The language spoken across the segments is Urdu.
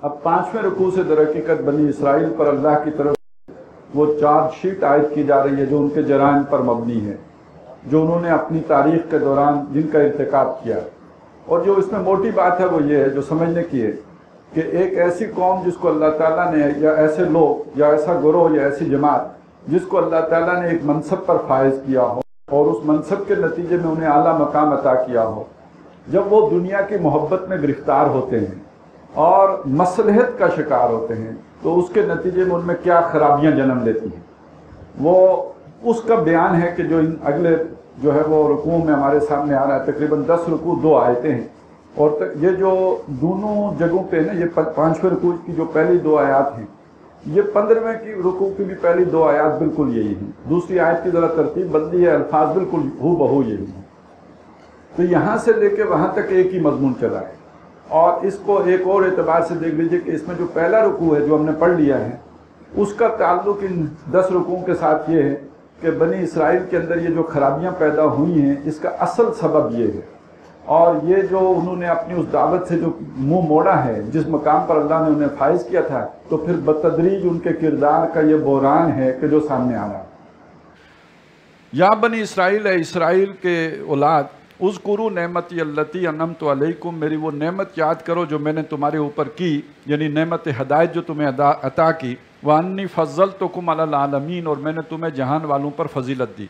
اب 5ویں رکوع سے در حقیقت بنی اسرائیل پر اللہ کی طرف وہ چارج شیٹ عائد کی جا رہی ہے جو ان کے جرائم پر مبنی ہے، جو انہوں نے اپنی تاریخ کے دوران جن کا ارتکاب کیا. اور جو اس میں موٹی بات ہے وہ یہ ہے جو سمجھنے کی ہے کہ ایک ایسی قوم جس کو اللہ تعالیٰ نے، یا ایسے لوگ یا ایسا گروہ یا ایسی جماعت جس کو اللہ تعالیٰ نے ایک منصب پر فائز کیا ہو اور اس منصب کے نتیجے میں انہیں اعلیٰ مقام عطا کیا ہو، جب وہ دنیا کی محبت میں گرفتار ہوتے ہیں اور مصلحت کا شکار ہوتے ہیں تو اس کے نتیجے میں ان میں کیا خرابیاں جنم لیتی ہیں، وہ اس کا بیان ہے کہ جو ان اگلے جو ہے وہ رکوع میں ہمارے سامنے آ رہا ہے. تقریباً 10 رکوع 2 آیتیں ہیں، اور یہ جو دونوں جگہوں پہ نا، یہ 5ویں رکوع کی جو پہلی 2 آیات ہیں، یہ 15ویں کی رکوع کی بھی پہلی 2 آیات بالکل یہی ہیں. دوسری آیت کی ذرا ترتیب بدلی ہے، الفاظ بالکل ہو بہو یہی ہیں. تو یہاں سے لے کے وہاں تک ایک ہی مضمون چلا ہے. اور اس کو ایک اور اعتبار سے دیکھ لیجئے کہ اس میں جو پہلا رکوع ہے جو ہم نے پڑھ لیا ہے، اس کا تعلق ان 10 رکوعوں کے ساتھ یہ ہے کہ بنی اسرائیل کے اندر یہ جو خرابیاں پیدا ہوئی ہیں اس کا اصل سبب یہ ہے، اور یہ جو انہوں نے اپنی اس دعوت سے جو منہ موڑا ہے جس مقام پر اللہ نے انہیں فائز کیا تھا، تو پھر بتدریج ان کے کردار کا یہ بحران ہے کہ جو سامنے آ رہا ہے. یا بنی اسرائیل، اے اسرائیل کے اولاد، اذکروا نعمتی اللتی انعمت علیکم، میری وہ نعمت یاد کرو جو میں نے تمہارے اوپر کی، یعنی نعمت ہدایت جو تمہیں عطا کی. وانی فضلتکم علی العالمین، اور میں نے تمہیں جہان والوں پر فضیلت دی،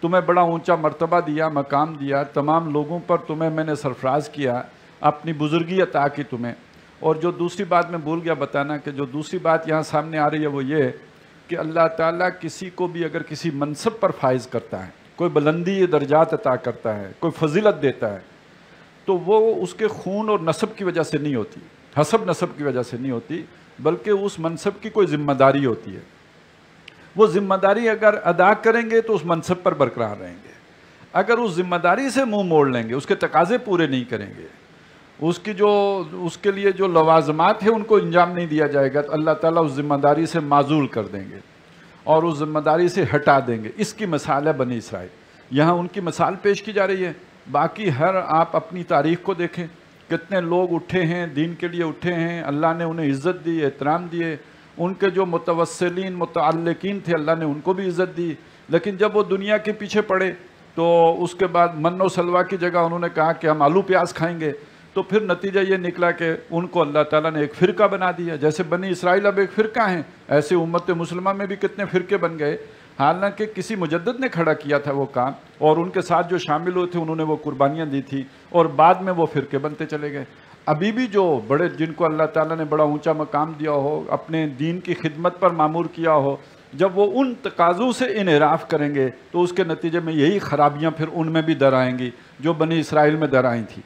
تمہیں بڑا اونچا مرتبہ دیا، مقام دیا، تمام لوگوں پر تمہیں میں نے سرفراز کیا، اپنی بزرگی عطا کی تمہیں. اور جو دوسری بات میں بھول گیا بتانا کہ جو دوسری بات یہاں سامنے آ رہی ہے وہ یہ ہے کہ اللہ تعالیٰ کسی کو بھی اگر کسی منصب پر فائز کرتا ہے، کوئی بلندی درجات عطا کرتا ہے، کوئی فضیلت دیتا ہے، تو وہ اس کے خون اور نسب کی وجہ سے نہیں ہوتی، حسب نسب کی وجہ سے نہیں ہوتی، بلکہ اس منصب کی کوئی ذمہ داری ہوتی ہے. وہ ذمہ داری اگر ادا کریں گے تو اس منصب پر برقرار رہیں گے. اگر اس ذمہ داری سے منہ موڑ لیں گے، اس کے تقاضے پورے نہیں کریں گے، اس کے لیے جو لوازمات ہیں ان کو انجام نہیں دیا جائے گا، تو اللہ تعالیٰ اس ذمہ داری سے معزول کر دیں گے اور اس ذمہ داری سے ہٹا دیں گے. اس کی مثال ہے بنی اسرائیل. یہاں ان کی مثال پیش کی جا رہی ہے. باقی آپ اپنی تاریخ کو دیکھیں، کتنے لوگ اٹھے ہیں، دین کے لیے اٹھے ہیں، اللہ نے انہیں عزت دی، احترام دیے. ان کے جو متوسلین متعلقین تھے اللہ نے ان کو بھی عزت دی، لیکن جب وہ دنیا کے پیچھے پڑے تو اس کے بعد من و سلوہ کی جگہ انہوں نے کہا کہ ہم آلو پیاز کھائیں گے، تو پھر نتیجہ یہ نکلا کہ ان کو اللہ تعالیٰ نے ایک فرقہ بنا دیا. جیسے بنی اسرائیل اب ایک فرقہ ہیں، ایسے امت مسلمہ میں بھی کتنے فرقے بن گئے. حالانکہ کسی مجدد نے کھڑا کیا تھا وہ کام، اور ان کے ساتھ جو شامل ہوئے تھے انہوں نے وہ قربانیاں دی تھی، اور بعد میں وہ فرقے بنتے چلے گئے. ابھی بھی جو بڑے، جن کو اللہ تعالیٰ نے بڑا اونچا مقام دیا ہو، اپنے دین کی خدمت پر مامور کیا ہو، جب وہ ان تقاضوں سے انحراف کریں گے تو اس کے نتیجے میں یہی خرابیاں پھر ان میں بھی در آئیں گی جو بنی اسرائیل میں در آئی تھی.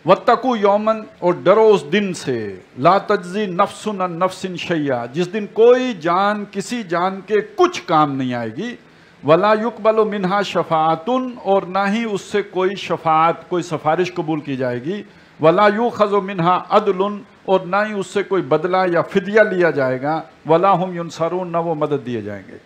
وَاتَّقُوا يَوْمًا، اور ڈرو اس دن سے، لا تجزی نفس عن نفس شیئا، جس دن کوئی جان کسی جان کے کچھ کام نہیں آئے گی. وَلَا يُقْبَلُ مِنْهَا شَفَاعَةٌ، اور نہ ہی اس سے کوئی شفاعت، کوئی سفارش قبول کی جائے گی. وَلَا يُؤْخَذُ مِنْهَا عَدْلٌ، اور نہ ہی اس سے کوئی بدلہ یا فدیہ لیا جائے گا. وَلَا هُمْ يُنصَرُونَ، نہ وہ مدد دیے جائیں گے.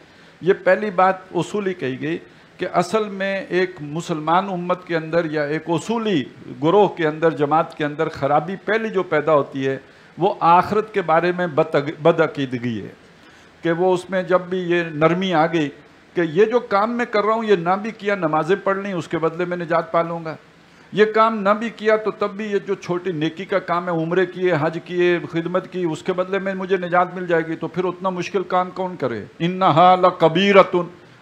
یہ پہلی بات اصولی کہی گئی کہ اصل میں ایک مسلمان امت کے اندر یا ایک اصولی گروہ کے اندر، جماعت کے اندر خرابی پہلی جو پیدا ہوتی ہے وہ آخرت کے بارے میں بد عقیدگی ہے. کہ وہ اس میں جب بھی یہ نرمی آ گئی کہ یہ جو کام میں کر رہا ہوں یہ نہ بھی کیا، نمازیں پڑھ لیں، اس کے بدلے میں نجات پا لوں گا. یہ کام نہ بھی کیا تو تب بھی یہ جو چھوٹی نیکی کا کام ہے، عمرے کیے، حج کیے، خدمت کی، اس کے بدلے میں مجھے نجات مل جائے گی. تو پھر اتنا مشکل کام کون کرے؟ انہا لکبیرۃ،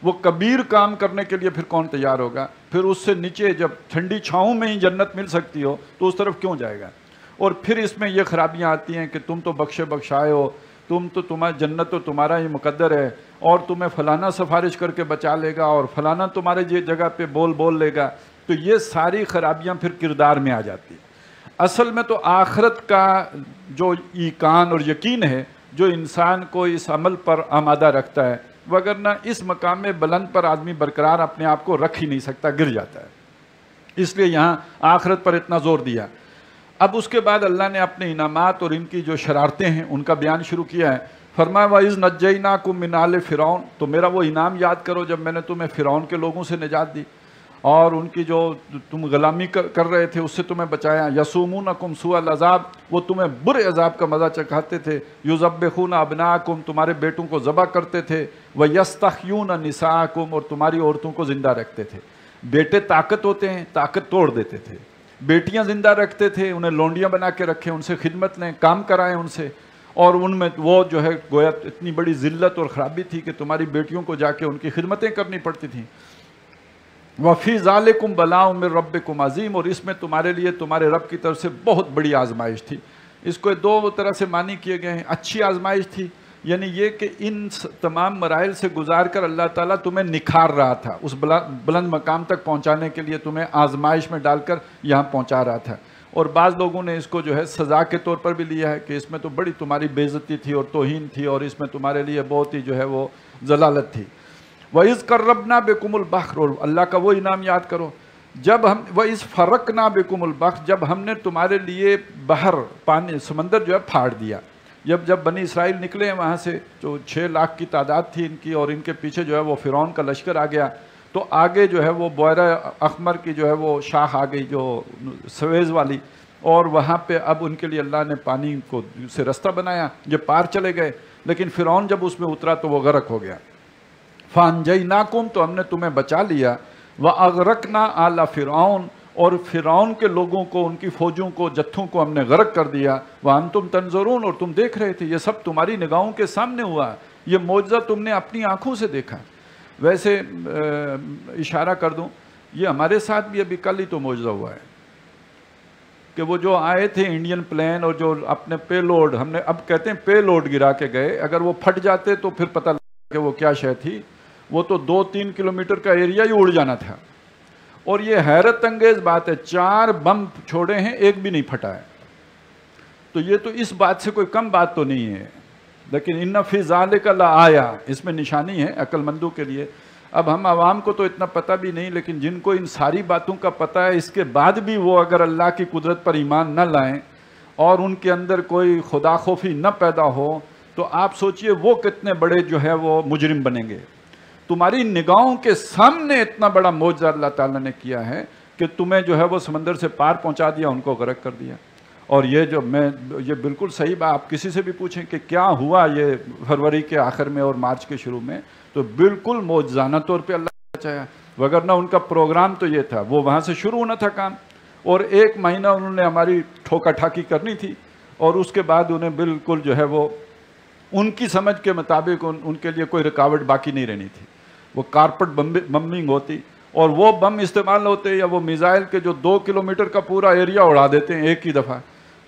وہ کبیر کام کرنے کے لیے پھر کون تیار ہوگا؟ پھر اس سے نیچے جب ٹھنڈی چھاؤں میں ہی جنت مل سکتی ہو تو اس طرف کیوں جائے گا؟ اور پھر اس میں یہ خرابیاں آتی ہیں کہ تم تو بخشے بخشائے ہو، تمہاری جنت تو تمہارا ہی مقدر ہے، اور تمہیں فلانا سفارش کر کے بچا لے گا، اور فلانا تمہارے یہ جگہ پہ بول لے گا. تو یہ ساری خرابیاں پھر کردار میں آ جاتی. اصل میں تو آخرت کا جو ایقان اور یقین ہے جو انسان کو اس عمل پر آمادہ رکھتا ہے، وگرنہ اس مقام میں بلند پر آدمی برقرار اپنے آپ کو رکھ ہی نہیں سکتا، گر جاتا ہے. اس لیے یہاں آخرت پر اتنا زور دیا. اب اس کے بعد اللہ نے اپنے انعامات اور ان کی جو شرارتیں ہیں ان کا بیان شروع کیا ہے. فرمایا وَإِذْ نَجَّيْنَاكُمْ مِنْ آلِ فِرْعَوْنَ، تو میرا وہ انعام یاد کرو جب میں نے تمہیں فرعون کے لوگوں سے نجات دی. اور ان کی جو تم غلامی کر رہے تھے اس سے تمہیں بچایا. یسومونکم سوء العذاب، وہ تمہیں برے عذاب کا مزہ چکھاتے تھے. یذبحون ابناءکم، تمہارے بیٹوں کو ذبح کرتے تھے. ویستحیون نساءکم، اور تمہاری عورتوں کو زندہ رکھتے تھے. بیٹے طاقت ہوتے ہیں، طاقت توڑ دیتے تھے. بیٹیاں زندہ رکھتے تھے، انہیں لونڈیاں بنا کے رکھیں، ان سے خدمت لیں، کام کرائیں ان سے. اور ان میں وہ جو ہے گویا اتنی بڑی ذلت اور خرابی تھی کہ تمہاری بیٹیوں کو جا کے ان کی خدمتیں کرنی پڑتی تھیں. وَفِي ذَلِكُمْ بَلَاءٌ مِّن رَبِّكُمْ عَظِيمٌ، اور اس میں تمہارے لیے تمہارے رب کی طرف سے بہت بڑی آزمائش تھی. اس کو دو طرح سے معنی کیے گئے ہیں. اچھی آزمائش تھی، یعنی یہ کہ ان تمام مراحل سے گزار کر اللہ تعالیٰ تمہیں نکھار رہا تھا، اس بلند مقام تک پہنچانے کے لیے تمہیں آزمائش میں ڈال کر یہاں پہنچا رہا تھا. اور بعض لوگوں نے اس کو جو ہے سزا کے طور پر بھی لیا ہے کہ اس میں تو بڑی تمہاری بے عزتی تھی اور توہین تھی، اور اس میں تمہارے لیے بہت ہی جو ہے وہ ضلالت تھی. وَإِذْ قَرَّبْنَا بِكُمُ الْبَحْرَ، اور اللہ کا وہ انعام یاد کرو جب ہم وَإِذْ فَرَقْنَا بِكُمُ الْبَحْرَ، جب ہم نے تمہارے لیے بحر پانی سمندر جو ہے پھاڑ دیا. جب بنی اسرائیل نکلے ہیں وہاں سے، جو 6 لاکھ کی تعداد تھی ان کی، اور ان کے پیچھے جو ہے وہ فرعون کا لشکر آ گیا، تو آگے جو ہے وہ بحیرہ احمر کی جو ہے وہ شاخ آ گئی، جو سویز والی، اور وہاں پہ اب ان کے لیے اللہ نے پانی کو سے رستہ بنایا. یہ پار چلے گئے، لیکن فرعون جب اس میں اترا تو وہ غرق ہو گیا. فَأَنْجَيْنَاكُمْ، تو ہم نے تمہیں بچا لیا. وَأَغْرَقْنَا آلَ فِرْعَوْنَ، اور فرعون کے لوگوں کو، ان کی فوجوں کو، جتھوں کو ہم نے غرق کر دیا. وَأَنْتُمْ تَنْظُرُونَ، اور تم دیکھ رہے تھے. یہ سب تمہاری نگاہوں کے سامنے ہوا، یہ معجزہ تم نے اپنی آنکھوں سے دیکھا. ویسے اشارہ کر دوں، یہ ہمارے ساتھ بھی ابھی کل ہی تو معجزہ ہوا ہے کہ وہ جو آئے تھے انڈین پلین، اور جو اپنے پے لوڈ، ہم نے اب کہتے ہیں پے لوڈ گرا کے گئے، اگر وہ پھٹ جاتے تو پھر پتہ لگا کہ وہ کیا شے تھی. وہ تو 2-3 کلومیٹر کا ایریا ہی اڑ جانا تھا. اور یہ حیرت انگیز بات ہے، 4 بم چھوڑے ہیں، ایک بھی نہیں پھٹا ہے. تو یہ تو اس بات سے کوئی کم بات تو نہیں ہے. لیکن ان فی ذالک لآیہ، اس میں نشانی ہے عقل مندوں کے لیے. اب ہم عوام کو تو اتنا پتہ بھی نہیں، لیکن جن کو ان ساری باتوں کا پتہ ہے، اس کے بعد بھی وہ اگر اللہ کی قدرت پر ایمان نہ لائیں اور ان کے اندر کوئی خدا خوفی نہ پیدا ہو، تو آپ سوچئے وہ کتنے بڑے جو ہے وہ مجرم بنیں گے. تمہاری نگاہوں کے سامنے اتنا بڑا معجزہ اللہ تعالیٰ نے کیا ہے کہ تمہیں جو ہے وہ سمندر سے پار پہنچا دیا، ان کو غرق کر دیا. اور یہ جو یہ بالکل صحیح بات، آپ کسی سے بھی پوچھیں کہ کیا ہوا یہ فروری کے آخر میں اور مارچ کے شروع میں، تو بالکل معجزانہ طور پہ اللہ نے بچایا. وگرنہ ان کا پروگرام تو یہ تھا، وہ وہاں سے شروع ہونا تھا کام، اور 1 مہینہ انہوں نے ہماری ٹھوکا ٹھاکی کرنی تھی، اور اس کے بعد انہیں بالکل جو ہے وہ ان کی سمجھ کے مطابق ان کے لیے کوئی رکاوٹ باقی نہیں رہنی تھی. وہ کارپٹ بمبنگ ہوتی، اور وہ بم استعمال ہوتے، یا وہ میزائل کے جو 2 کلومیٹر کا پورا ایریا اڑا دیتے ہیں ایک ہی دفعہ.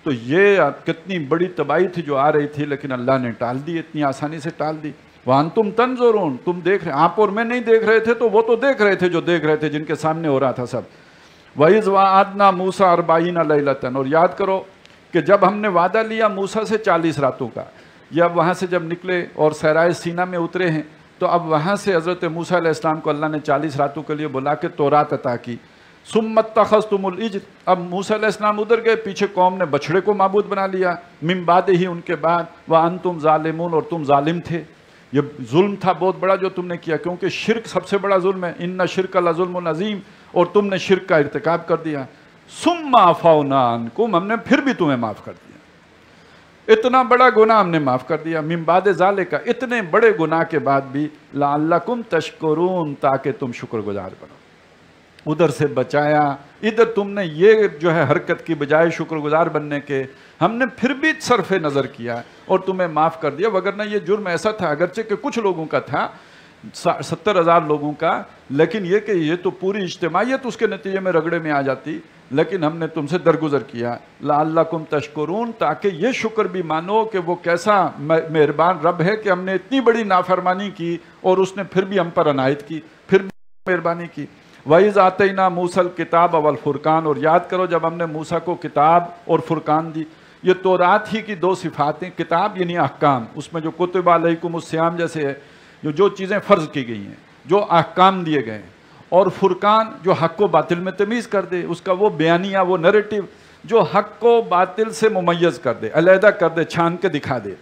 تو یہ کتنی بڑی تباہی تھی جو آ رہی تھی، لیکن اللہ نے ٹال دی، اتنی آسانی سے ٹال دی. وَأَنْتُمْ تَنْظُرُونَ، تم دیکھ رہے، آپ اور میں نہیں دیکھ رہے تھے تو وہ تو دیکھ رہے تھے جو دیکھ رہے تھے، جن کے سامنے ہو رہا تھا سب. وَإِذْ وَعَدْنَا مُوسَىٰ 40 لَيْلَةً، اور یاد کرو کہ جب ہم نے وعدہ لیا موسیٰ سے 40 راتوں کا. یہ اب وہاں سے جب نکلے اور صحرائے سینا میں اترے ہیں، تو اب وہاں سے حضرت موسیٰ علیہ السلام کو اللہ نے 40 راتوں کے لیے بلا کے تورات عطا کی. ثُمَّ اتَّخَذْتُمُ الْعِجْلَ، اب موسیٰ علیہ السلام ادھر گئے، پیچھے قوم نے بچھڑے کو معبود بنا لیا. مِن بَعْدِهِ، ان کے بعد. وَأَنْتُمْ ظَالِمُونَ، اور تم ظالم تھے. یہ ظلم تھا بہت بڑا جو تم نے کیا، کیونکہ شرک سب سے بڑا ظلم ہے. اِنَّ شِرْكَ لَظُلْمٌ عَظِيمٌ، اور تم نے شرک کا ارتکاب کر دیا. ثُمَّ عَفَوْنَا عَنْكُمْ، ہم نے پھر بھی تمہیں معاف کر دیا. اتنا بڑا گناہ ہم نے معاف کر دیا. من بعد ذالک، اتنے بڑے گناہ کے بعد بھی. لعلکم تشکرون، تاکہ تم شکر گزار بنو. ادھر سے بچایا، ادھر تم نے یہ جو ہے حرکت کی بجائے شکر گزار بننے کے، ہم نے پھر بھی صرف نظر کیا اور تمہیں معاف کر دیا. وگرنہ یہ جرم ایسا تھا، اگرچہ کہ کچھ لوگوں کا تھا، 70,000 لوگوں کا، لیکن یہ کہ یہ تو پوری اجتماعیت اس کے نتیجے میں رگڑے میں آ جاتی. لیکن ہم نے تم سے درگزر کیا. لعلکم تشکرون، تاکہ یہ شکر بھی مانو کہ وہ کیسا مہربان رب ہے کہ ہم نے اتنی بڑی نافرمانی کی اور اس نے پھر بھی ہم پر عنایت کی، پھر بھی مہربانی کی. وَإِذْ آتَيْنَا مُوسَى الْكِتَابَ وَالْفُرْقَانَ، اور یاد کرو جب ہم نے موسیٰ کو کتاب اور فرقان دی. یہ تورات ہی کی 2 صفاتیں، کتاب یعنی احکام، اس میں جو کتب علیکم الصیام جیسے ہے، جو چیزیں فرض کی گئی ہیں، جو احکام دیے گئے ہیں، اور فرقان جو حق و باطل میں تمیز کر دے، اس کا وہ بیانیہ، وہ نیریٹو جو حق کو باطل سے ممیز کر دے، علیحدہ کر دے، چھان کے دکھا دے.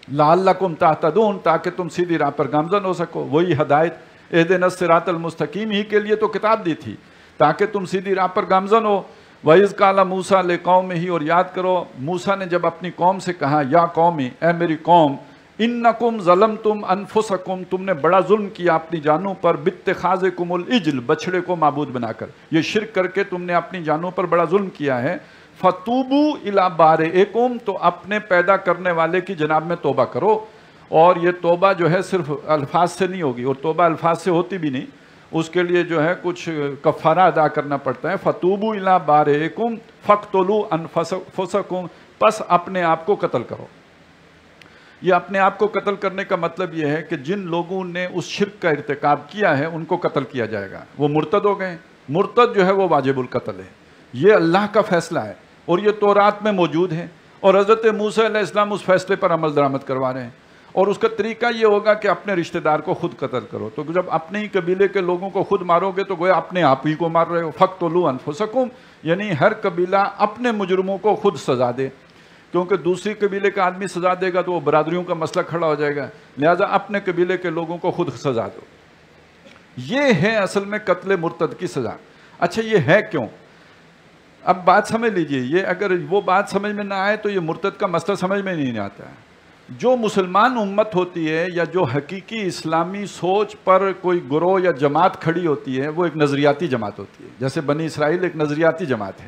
لعلکم تہتدون، تاکہ تم سیدھی راہ پر گامزن ہو سکو. وہی ہدایت. اہدنا الصراط المستقیم ہی کے لیے تو کتاب دی تھی تاکہ تم سیدھی راہ پر گامزن ہو۔ وَإِذْ قَالَ مُوسَىٰ لِقَوْمِهِ، اور یاد کرو موسیٰ نے جب اپنی قوم سے کہا یا قومی، اے میری قوم، اِنَّكُمْ ظَلَمْتُمْ أَنفُسَكُمْ، تم نے بڑا ظلم کیا اپنی جانوں پر، بِاتِّخَاذِكُمُ الْعِجْلَ، بچڑے کو معبود بنا کر، یہ شرک کر کے تم نے اپنی جانوں پر بڑا ظلم کیا ہے۔ فَتُوبُوا إِلَىٰ بَارِئِكُمْ، تو اپنے پیدا کرنے والے کی جناب میں توبہ کرو۔ اور یہ توبہ جو ہے صرف الفاظ سے نہیں ہوگی، اور توبہ الفاظ سے ہوتی بھی نہیں، اس کے لیے جو ہے کچھ کفارہ ادا کرنا پڑتا ہے۔ فَتُوبُوا إِلَىٰ بَارِئِكُمْ فَاقْتُلُوا أَنفُسَكُمْ، پس اپنے آپ کو قتل کرو۔ یہ اپنے آپ کو قتل کرنے کا مطلب یہ ہے کہ جن لوگوں نے اس شرک کا ارتکاب کیا ہے ان کو قتل کیا جائے گا، وہ مرتد ہو گئے۔ مرتد جو ہے وہ واجب القتل ہے، یہ اللہ کا فیصلہ ہے اور یہ تورات میں موجود ہے، اور حضرت موسیٰ علیہ السلام اس فیصلے پر عمل درآمد کروا رہے ہیں۔ اور اس کا طریقہ یہ ہوگا کہ اپنے رشتہ دار کو خود قتل کرو، تو جب اپنے ہی قبیلے کے لوگوں کو خود مارو گے تو گویا اپنے آپ ہی کو مار رہے ہو۔ فَاقْتُلُوا أَنفُسَكُمْ، یعنی ہر قبیلہ اپنے مجرموں کو خود سزا دے، کیونکہ دوسری قبیلے کا آدمی سزا دے گا تو وہ برادریوں کا مسئلہ کھڑا ہو جائے گا، لہذا اپنے قبیلے کے لوگوں کو خود سزا دو۔ یہ ہے اصل میں قتل مرتد کی سزا۔ اچھا یہ ہے کیوں؟ اب بات سمجھ لیجئے، یہ اگر وہ بات سمجھ میں نہ آئے تو یہ مرتد کا مسئلہ سمجھ میں نہیں آتا ہے۔ جو مسلمان امت ہوتی ہے یا جو حقیقی اسلامی سوچ پر کوئی گروہ یا جماعت کھڑی ہوتی ہے وہ ایک نظریاتی جماعت ہوتی ہے، جیسے بنی اسرائیل ایک نظریاتی جماعت ہے،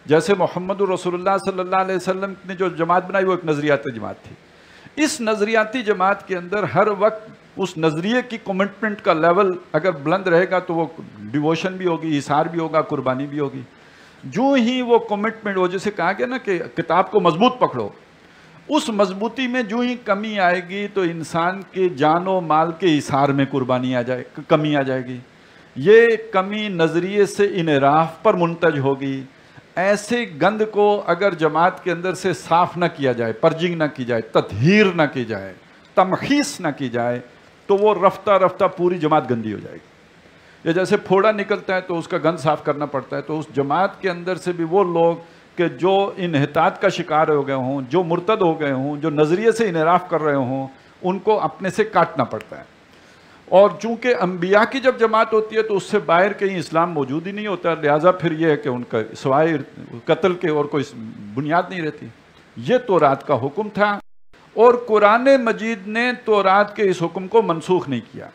جیسے محمد رسول اللہ صلی اللہ علیہ وسلم نے جو جماعت بنائی وہ ایک نظریاتی جماعت تھی۔ اس نظریاتی جماعت کے اندر ہر وقت اس نظریے کی کمٹمنٹ کا لیول اگر بلند رہے گا تو وہ ڈیووشن بھی ہوگی، احسار بھی ہوگا، قربانی بھی ہوگی۔ جو ہی وہ کمٹمنٹ ہو، جیسے کہا گیا نا کہ کتاب کو مضبوط پکڑو، اس مضبوطی میں جو ہی کمی آئے گی تو انسان کے جان و مال کے احسار میں قربانی کمی آ جائے گی۔ یہ کمی نظریے سے انحراف پر منتج ہوگی۔ ایسے گند کو اگر جماعت کے اندر سے صاف نہ کیا جائے، پرجنگ نہ کی جائے، تطہیر نہ کی جائے، تمخیص نہ کی جائے، تو وہ رفتہ رفتہ پوری جماعت گندی ہو جائے گی۔ یا جیسے پھوڑا نکلتا ہے تو اس کا گند صاف کرنا پڑتا ہے، تو اس جماعت کے اندر سے بھی وہ لوگ کہ جو انحطاط کا شکار ہو گئے ہوں، جو مرتد ہو گئے ہوں، جو نظریے سے انحراف کر رہے ہوں، ان کو اپنے سے کاٹنا پڑتا ہے۔ اور چونکہ انبیاء کی جب جماعت ہوتی ہے تو اس سے باہر کہیں اسلام موجود ہی نہیں ہوتا، لہٰذا پھر یہ ہے کہ ان کا سوائے قتل کے اور کوئی بنیاد نہیں رہتی۔ یہ تورات کا حکم تھا، اور قرآن مجید نے تورات کے اس حکم کو منسوخ نہیں کیا۔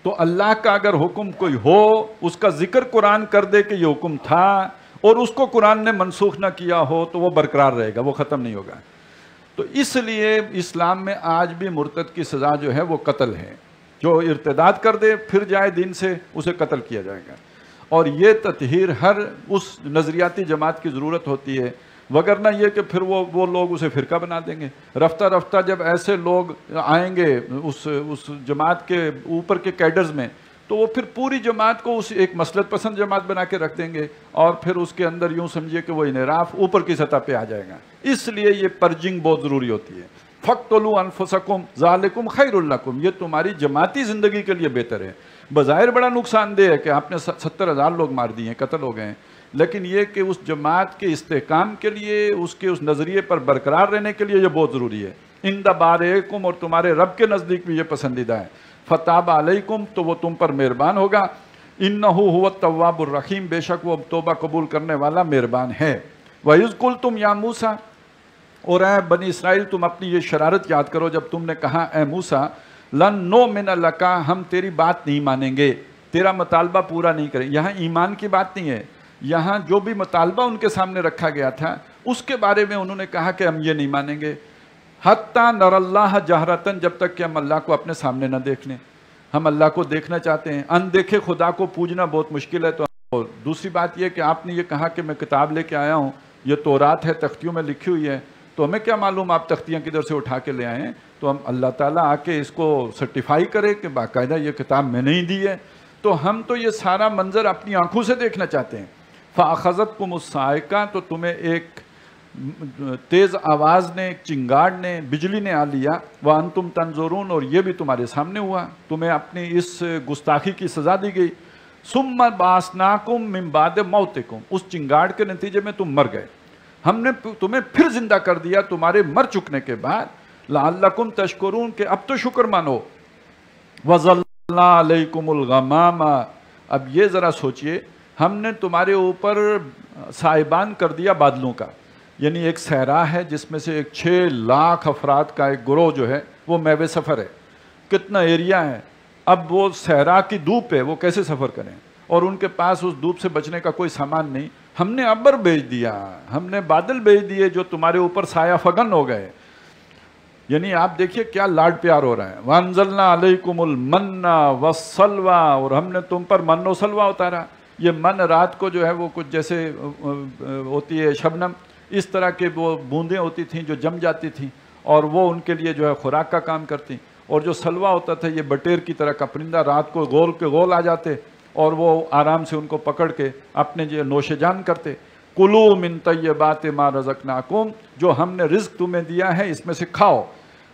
تو اللہ کا اگر حکم کوئی ہو، اس کا ذکر قرآن کر دے کہ یہ حکم تھا، اور اس کو قرآن نے منسوخ نہ کیا ہو تو وہ برقرار رہے گا، وہ ختم نہیں ہوگا۔ تو اس لیے اسلام میں آج بھی مرتد کی سزا جو ہے وہ قتل ہے۔ جو ارتداد کر دے پھر جائے دین سے، اسے قتل کیا جائے گا۔ اور یہ تطہیر ہر اس نظریاتی جماعت کی ضرورت ہوتی ہے، وگرنہ یہ کہ پھر وہ لوگ اسے فرقہ بنا دیں گے۔ رفتہ رفتہ جب ایسے لوگ آئیں گے اس جماعت کے اوپر کے کیڈرز میں، تو وہ پھر پوری جماعت کو اس ایک مصلحت پسند جماعت بنا کے رکھ دیں گے، اور پھر اس کے اندر یوں سمجھیے کہ وہ انحراف اوپر کی سطح پہ آ جائے گا۔ اس لیے یہ پرجنگ بہت ضروری ہوتی ہے۔ فَاقْتُلُوا أَنفُسَكُمْ ذَلِكُمْ خَيْرٌ لَكُمْ، یہ تمہاری جماعتی زندگی کے لیے بہتر ہے۔ بظاہر بڑا نقصان دہ ہے کہ آپ نے 70,000 لوگ مار دیے ہیں، قتل ہو گئے ہیں، لیکن یہ کہ اس جماعت کے استحکام کے لیے، اس کے اس نظریے پر برقرار رہنے کے لیے یہ بہت ضروری ہے۔ عند بارئکم، اور تمہارے رب کے نزدیک بھی یہ پسندیدہ ہے۔ فتاب علیکم، تو وہ تم پر مہربان ہوگا۔ انہ هو التواب الرحیم، بے شک وہ توبہ قبول کرنے والا مہربان ہے۔ وَإِذْ قُلْتُمْ يَا مُوسَىٰ، اور اے بنی اسرائیل تم اپنی یہ شرارت یاد کرو جب تم نے کہا اے موسیٰ لن نؤمن لک، ہم تیری بات نہیں مانیں گے، تیرا مطالبہ پورا نہیں کریں۔ یہاں ایمان کی بات نہیں ہے، یہاں جو بھی مطالبہ ان کے سامنے رکھا گیا تھا اس کے بارے میں انہوں نے کہا کہ ہم یہ نہیں مانیں گے، حتیٰ نر اللہ جہرتاً، جب تک کہ ہم اللہ کو اپنے سامنے نہ دیکھ لیں۔ ہم اللہ کو دیکھنا چاہتے ہیں، اندیکھے خدا کو پوجنا بہت مشکل ہے۔ تو اور دوسری بات یہ کہ آپ نے یہ کہا کہ میں کتاب لے کے آیا ہوں، یہ تورات ہے، تختیوں میں لکھی ہوئی ہے، تو ہمیں کیا معلوم آپ تختیاں کدھر سے اٹھا کے لے آئے ہیں؟ تو ہم اللہ تعالیٰ آ کے اس کو سرٹیفائی کرے کہ باقاعدہ یہ کتاب میں نہیں دی ہے، تو ہم تو یہ سارا منظر اپنی آنکھوں سے دیکھنا چاہتے ہیں۔ فَأَخَذَتْكُمُ الصَّاعِقَةُ، تو تمہیں ایک تیز آواز نے، ایک چنگاڑ نے، بجلی نے آ لیا، وَأَنْتُمْ تَنْظُرُونَ، اور یہ بھی تمہارے سامنے ہوا، تمہیں اپنی اس گستاخی کی سزا دی گئی۔ ثُمَّ بَعَثْنَاكُمْ مِنْ بَعْدِ مَوْتِكُمْ، اس چنگاڑ کے نتیجے میں تم مر گئے، ہم نے تمہیں پھر زندہ کر دیا تمہارے مر چکنے کے بعد، لعلکم تشکرون، کہ اب تو شکر مانو، اللہ علیکم الغمامہ، اب یہ ذرا سوچئے، ہم نے تمہارے اوپر سائبان کر دیا بادلوں کا، یعنی ایک صحرا ہے جس میں سے ایک 6 لاکھ افراد کا ایک گروہ جو ہے وہ میوے سفر ہے، کتنا ایریا ہے، اب وہ صحرا کی دھوپ پہ وہ کیسے سفر کریں، اور ان کے پاس اس دھوپ سے بچنے کا کوئی سامان نہیں، ہم نے ابر بھیج دیا، ہم نے بادل بھیج دیے جو تمہارے اوپر سایہ فگن ہو گئے، یعنی آپ دیکھیے کیا لاڈ پیار ہو رہا ہے، وَأَنزَلْنَا عَلَيْكُمُ الْمَنَّ وَالسَّلْوَىٰ، اور ہم نے تم پر من و سلوہ اتارا، یہ من رات کو جو ہے وہ کچھ جیسے ہوتی ہے شبنم، اس طرح کے وہ بوندیں ہوتی تھیں جو جم جاتی تھیں اور وہ ان کے لیے جو ہے خوراک کا کام کرتی، اور جو سلوہ ہوتا تھا یہ بٹیر کی طرح کا پرندہ رات کو گول کے گول آ جاتے اور وہ آرام سے ان کو پکڑ کے اپنے جو نوش جان کرتے، کُلُوا مِن طَیِّبَاتِ مَا رَزَقْنَاکُم، جو ہم نے رزق تمہیں دیا ہے اس میں سے کھاؤ،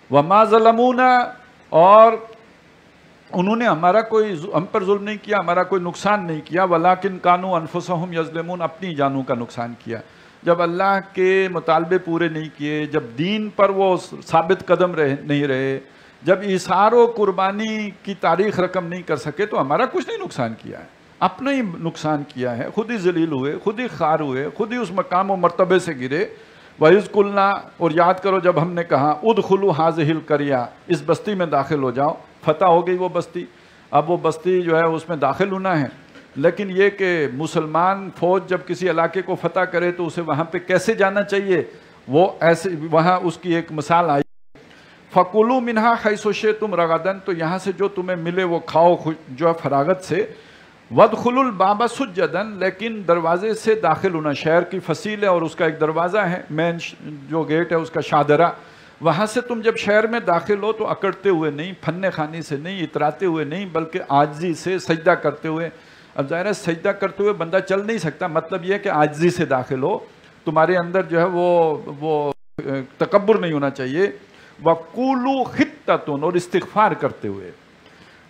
وَمَا ظَلَمُونَا، اور انہوں نے ہم پر ظلم نہیں کیا، ہمارا کوئی نقصان نہیں کیا، وَلَٰكِن كَانُوا أَنفُسَهُمْ يَظْلِمُونَ، اپنی جانوں کا نقصان کیا، جب اللہ کے مطالبے پورے نہیں کیے، جب دین پر وہ ثابت قدم نہیں رہے، جب ایثار و قربانی کی تاریخ رقم نہیں کر سکے تو ہمارا کچھ نہیں نقصان کیا ہے، اپنا ہی نقصان کیا ہے، خود ہی ذلیل ہوئے، خود ہی خوار ہوئے، خود ہی اس مقام و مرتبے سے گرے، وَإِذْ قُلْنَا، اور یاد کرو جب ہم نے کہا اُدْخُلُوا هَٰذِهِ الْقَرْيَةَ، اس بستی میں داخل ہو جاؤ، فتح ہو گئی وہ بستی، اب وہ بستی جو ہے اس میں داخل ہونا ہے، لیکن یہ کہ مسلمان فوج جب کسی علاقے کو فتح کرے تو اسے وہاں پہ کیسے جانا چاہیے، وہ ایسے وہاں اس کی ایک مثال آئی، فَكُلُوا مِنْهَا حَيْثُ شِئْتُمْ رَغَدًا، تو یہاں سے جو تمہیں ملے وہ کھاؤ جو ہے فراغت سے، وَادْخُلُوا الْبَابَ سُجَّدًا، لیکن دروازے سے داخل ہونا، شہر کی فصیل ہے اور اس کا ایک دروازہ ہے، مین جو گیٹ ہے اس کا شادرہ، وہاں سے تم جب شہر میں داخل ہو تو اکڑتے ہوئے نہیں، پھنے خانی سے نہیں، اتراتے ہوئے نہیں، بلکہ عاجزی سے سجدہ کرتے ہوئے، اب ظاہر ہے سجدہ کرتے ہوئے بندہ چل نہیں سکتا، مطلب یہ ہے کہ عاجزی سے داخل ہو، تمہارے اندر جو ہے وہ تکبر نہیں ہونا چاہیے، وَقُولُوا خِطَّةٌ، اور استغفار کرتے ہوئے،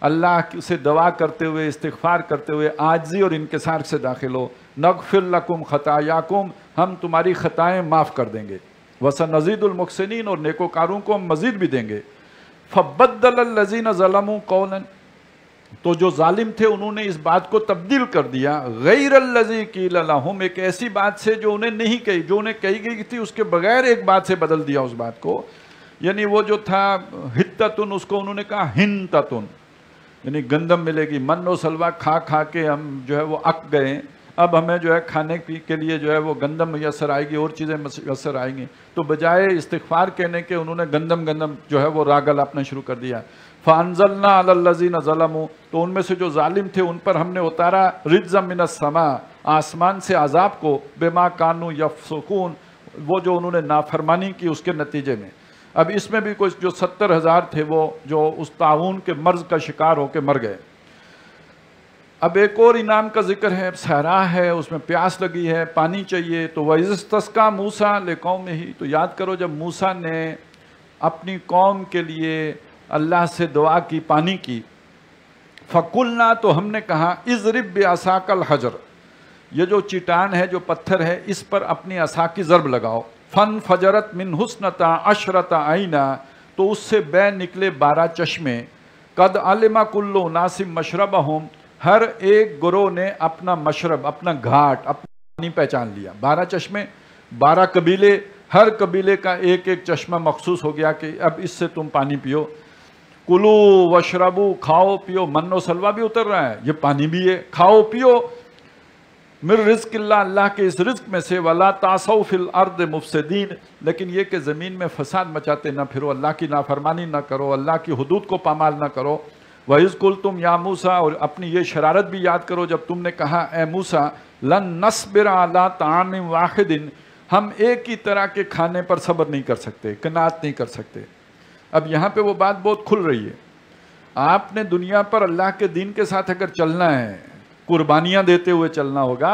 اللہ سے دعا کرتے ہوئے، استغفار کرتے ہوئے، عاجزی اور انکسار سے داخل ہو، نَغْفِرْ لَكُمْ خَطَايَاكُمْ، ہم تمہاری خطائیں معاف کر دیں گے، وَسَنَزِيدُ الْمُحْسِنِينَ، اور نیکوکاروں کو ہم مزید بھی دیں گے، فَبَدَّلَ الَّذِينَ ظَلَمُوا قَوْلًا، تو جو ظالم تھے انہوں نے اس بات کو تبدیل کر دیا، غیر الذی قیل لہم، ایک ایسی بات سے جو انہیں نہیں کہی، جو انہیں کہی گئی تھی اس کے بغیر ایک بات سے بدل دیا اس بات کو، یعنی وہ جو تھا حتتن، اس کو انہوں نے کہا ہنتتن، یعنی گندم ملے گی، من و سلوہ کھا کھا کے ہم جو ہے وہ اک گئے، اب ہمیں جو ہے کھانے کے لیے جو ہے وہ گندم میسر آئے گی، اور چیزیں میسر آئیں گی، تو بجائے استغفار کہنے کے انہوں نے گندم جو ہے وہ راگ الاپنا شروع کر دیا، فَأَنزَلْنَا عَلَى الَّذِينَ ظَلَمُوا، تو ان میں سے جو ظالم تھے ان پر ہم نے اتارا رِجْزًا مِنَ السَّمَاءِ، آسمان سے عذاب کو، بِمَا كَانُوا يَفْسُقُونَ، وہ جو انہوں نے نافرمانی کی اس کے نتیجے میں، اب اس میں بھی کچھ جو 70,000 تھے وہ جو اس طاعون کے مرض کا شکار ہو کے مر گئے، اب ایک اور انعام کا ذکر ہے، صحرا ہے، اس میں پیاس لگی ہے، پانی چاہیے، تو وَإِذِ اسْتَسْقَىٰ مُوسَىٰ لِقَوْمِهِ، تو یاد کرو جب موسیٰ نے اپنی قوم کے لیے اللہ سے دعا کی پانی کی، فَقُلْنَا، تو ہم نے کہا اضرب بعصاک الحجر، یہ جو چٹان ہے جو پتھر ہے اس پر اپنی عصا کی ضرب لگاؤ، فَانْفَجَرَتْ مِنْ حُسْنَتَا عَشْرَةَ عَيْنًا، تو اس سے بہ نکلے 12 چشمے، قَدْ عَلِمَ كُلُّ أُنَاسٍ مَشْرَبَهُمْ، ہر ایک گروہ نے اپنا مشرب، اپنا گھاٹ، اپنا پانی پہچان لیا، 12 چشمے، 12 قبیلے، ہر قبیلے کا ایک ایک چشمہ مخصوص ہو گیا کہ اب اس سے تم پانی پیو، کلو وشربو، کھاؤ پیو، من و سلوہ بھی اتر رہا ہے، یہ پانی بھی ہے، کھاؤ پیو، من رزق اللہ، اللہ کے اس رزق میں سے، وَلَا تَعْصَوْا فِي الْأَرْضِ مُفْسِدِينَ، لیکن یہ کہ زمین میں فساد مچاتے نہ پھرو، اللہ کی نافرمانی نہ کرو، اللہ کی حدود کو پامال نہ کرو، وَإِذْ قُلْتُمْ يَا مُوسَىٰ، اور اپنی یہ شرارت بھی یاد کرو جب تم نے کہا اے موسیٰ، لَن نَصْبِرَ عَلَىٰ طَعَامٍ وَاحِدٍ، ہم ایک ہی طرح کے کھانے پر صبر نہیں کر سکتے، قناعت نہیں کر سکتے، اب یہاں پہ وہ بات بہت کھل رہی ہے، آپ نے دنیا پر اللہ کے دین کے ساتھ اگر چلنا ہے، قربانیاں دیتے ہوئے چلنا ہوگا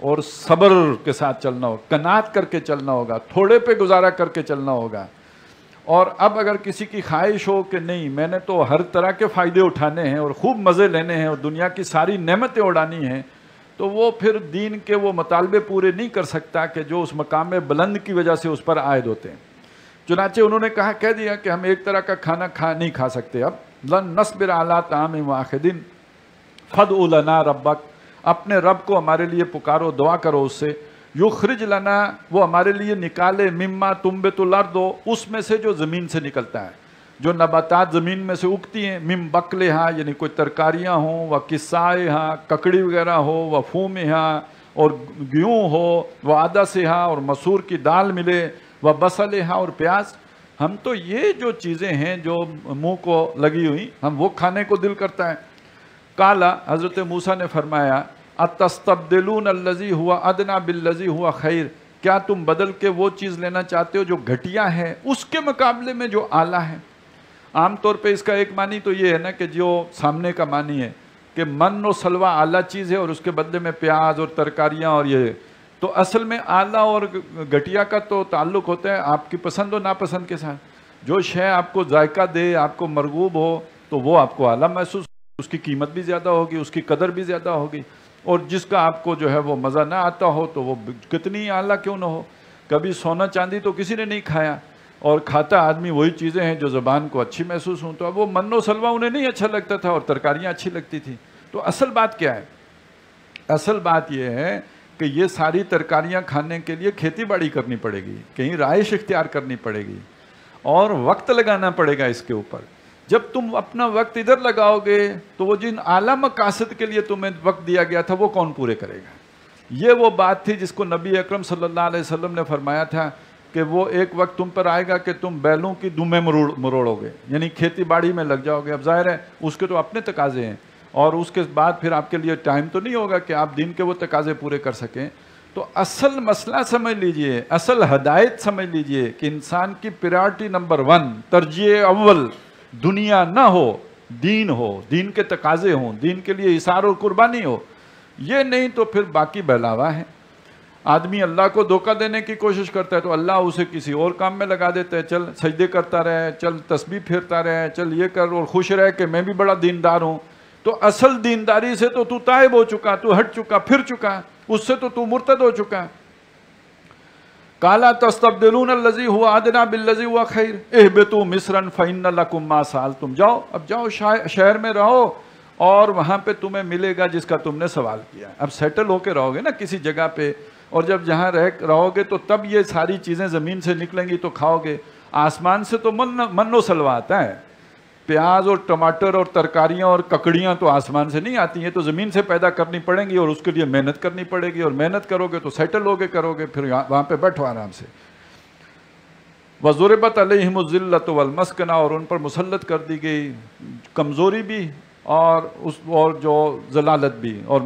اور صبر کے ساتھ چلنا ہوگا، قناعت کر کے چلنا ہوگا، تھوڑے پہ گزارا کر کے چلنا ہوگا، اور اب اگر کسی کی خواہش ہو کہ نہیں میں نے تو ہر طرح کے فائدے اٹھانے ہیں اور خوب مزے لینے ہیں اور دنیا کی ساری نعمتیں اڑانی ہیں، تو وہ پھر دین کے وہ مطالبے پورے نہیں کر سکتا کہ جو اس مقام بلند کی وجہ سے اس پر عائد ہوتے ہیں، چنانچہ انہوں نے کہہ دیا کہ ہم ایک طرح کا کھانا نہیں کھا سکتے اب، لن نصبر علی طعام واحد فادع لنا ربک، اپنے رب کو ہمارے لیے پکارو، دعا کرو اس سے، یخرج لنا، وہ ہمارے لیے نکالے، مما تنبت الارض، اس میں سے جو زمین سے نکلتا ہے، جو نباتات زمین میں سے اگتی ہیں، من بقلہا یعنی کوئی ترکاریاں ہوں، و قصائہا ککڑی وغیرہ ہو، و فومہا اور گیہوں ہو، و عدسہا اور مسور کی دال ملے، و بصلہا اور پیاز، ہم تو یہ جو چیزیں ہیں جو منہ کو لگی ہوئی ہم وہ کھانے کو دل کرتا ہے۔ قالا، حضرت موسیٰ نے فرمایا، اتستبدلون الذی ہوا ادنی بالذی ہوا خیر، کیا تم بدل کے وہ چیز لینا چاہتے ہو جو گھٹیا ہے اس کے مقابلے میں جو اعلیٰ ہے؟ عام طور پہ اس کا ایک معنی تو یہ ہے نا کہ جو سامنے کا معنی ہے کہ من و سلوہ اعلیٰ چیز ہے اور اس کے بدلے میں پیاز اور ترکاریاں اور یہ، تو اصل میں اعلیٰ اور گھٹیا کا تو تعلق ہوتا ہے آپ کی پسند و ناپسند کے ساتھ۔ جو شے آپ کو ذائقہ دے، آپ کو مرغوب ہو، تو وہ آپ کو اعلیٰ محسوس، اس کی قیمت بھی زیادہ ہوگی، اس کی قدر بھی زیادہ ہوگی، اور جس کا آپ کو جو ہے وہ مزہ نہ آتا ہو تو وہ کتنی اعلیٰ کیوں نہ ہو۔ کبھی سونا چاندی تو کسی نے نہیں کھایا، اور کھاتا آدمی وہی چیزیں ہیں جو زبان کو اچھی محسوس ہوں، تو اب وہ من و سلوہ انہیں نہیں اچھا لگتا تھا اور ترکاریاں اچھی لگتی تھی۔ تو اصل بات کیا ہے؟ اصل بات یہ ہے کہ یہ ساری ترکاریاں کھانے کے لیے کھیتی باڑی کرنی پڑے گی، کہیں رہائش اختیار کرنی پڑے گی، اور وقت لگانا پڑے گا اس کے اوپر۔ جب تم اپنا وقت ادھر لگاؤ گے تو وہ جن اعلیٰ مقاصد کے لیے تمہیں وقت دیا گیا تھا وہ کون پورے کرے گا؟ یہ وہ بات تھی جس کو نبی اکرم صلی اللہ علیہ وسلم نے فرمایا تھا کہ وہ ایک وقت تم پر آئے گا کہ تم بیلوں کی دمیں مروڑو گے، یعنی کھیتی باڑی میں لگ جاؤ گے۔ اب ظاہر ہے اس کے تو اپنے تقاضے ہیں، اور اس کے بعد پھر آپ کے لیے ٹائم تو نہیں ہوگا کہ آپ دین کے وہ تقاضے پورے کر سکیں۔ تو اصل مسئلہ سمجھ لیجئے، اصل ہدایت سمجھ لیجئے کہ انسان کی پریارٹی نمبر 1، ترجیح اول دنیا نہ ہو، دین ہو، دین کے تقاضے ہوں، دین کے لیے اثار اور قربانی ہو۔ یہ نہیں تو پھر باقی بہلاوا ہے۔ آدمی اللہ کو دھوکہ دینے کی کوشش کرتا ہے تو اللہ اسے کسی اور کام میں لگا دیتا ہے، چل سجدے کرتا رہے، چل تسبیح پھیرتا رہے، چل یہ کر، اور خوش رہے کہ میں بھی بڑا دیندار ہوں۔ تو اصل دینداری سے تو تائب ہو چکا، تو ہٹ چکا، پھر چکا، اس سے تو مرتد ہو چکا۔ قالا تستبدلون الذی هو ادنی بالذی هو خیر اہبطوا مصرا فإن لکم ما سألتم، جاؤ اب جاؤ شہر میں رہو اور وہاں پہ تمہیں ملے گا جس کا تم نے سوال کیا۔ اب سیٹل ہو کے رہو گے نا کسی جگہ پہ، اور جب جہاں رہو گے تو تب یہ ساری چیزیں زمین سے نکلیں گی تو کھاؤ گے۔ آسمان سے تو من و سلوہ آتا ہے، پیاز اور ٹماٹر اور ترکاریاں اور ککڑیاں تو آسمان سے نہیں آتی ہیں، تو زمین سے پیدا کرنی پڑیں گی، اور اس کے لیے محنت کرنی پڑے گی، اور محنت کرو گے تو سیٹل ہوگے کرو گے، پھر وہاں پہ بیٹھو آرام سے۔ وَضُرِبَتْ عَلَيْهِمُ الذِّلَّةُ وَالْمَسْكَنَةُ، اور ان پر مسلط کر دی گئی کمزوری بھی اور جو ذلالت بھی، اور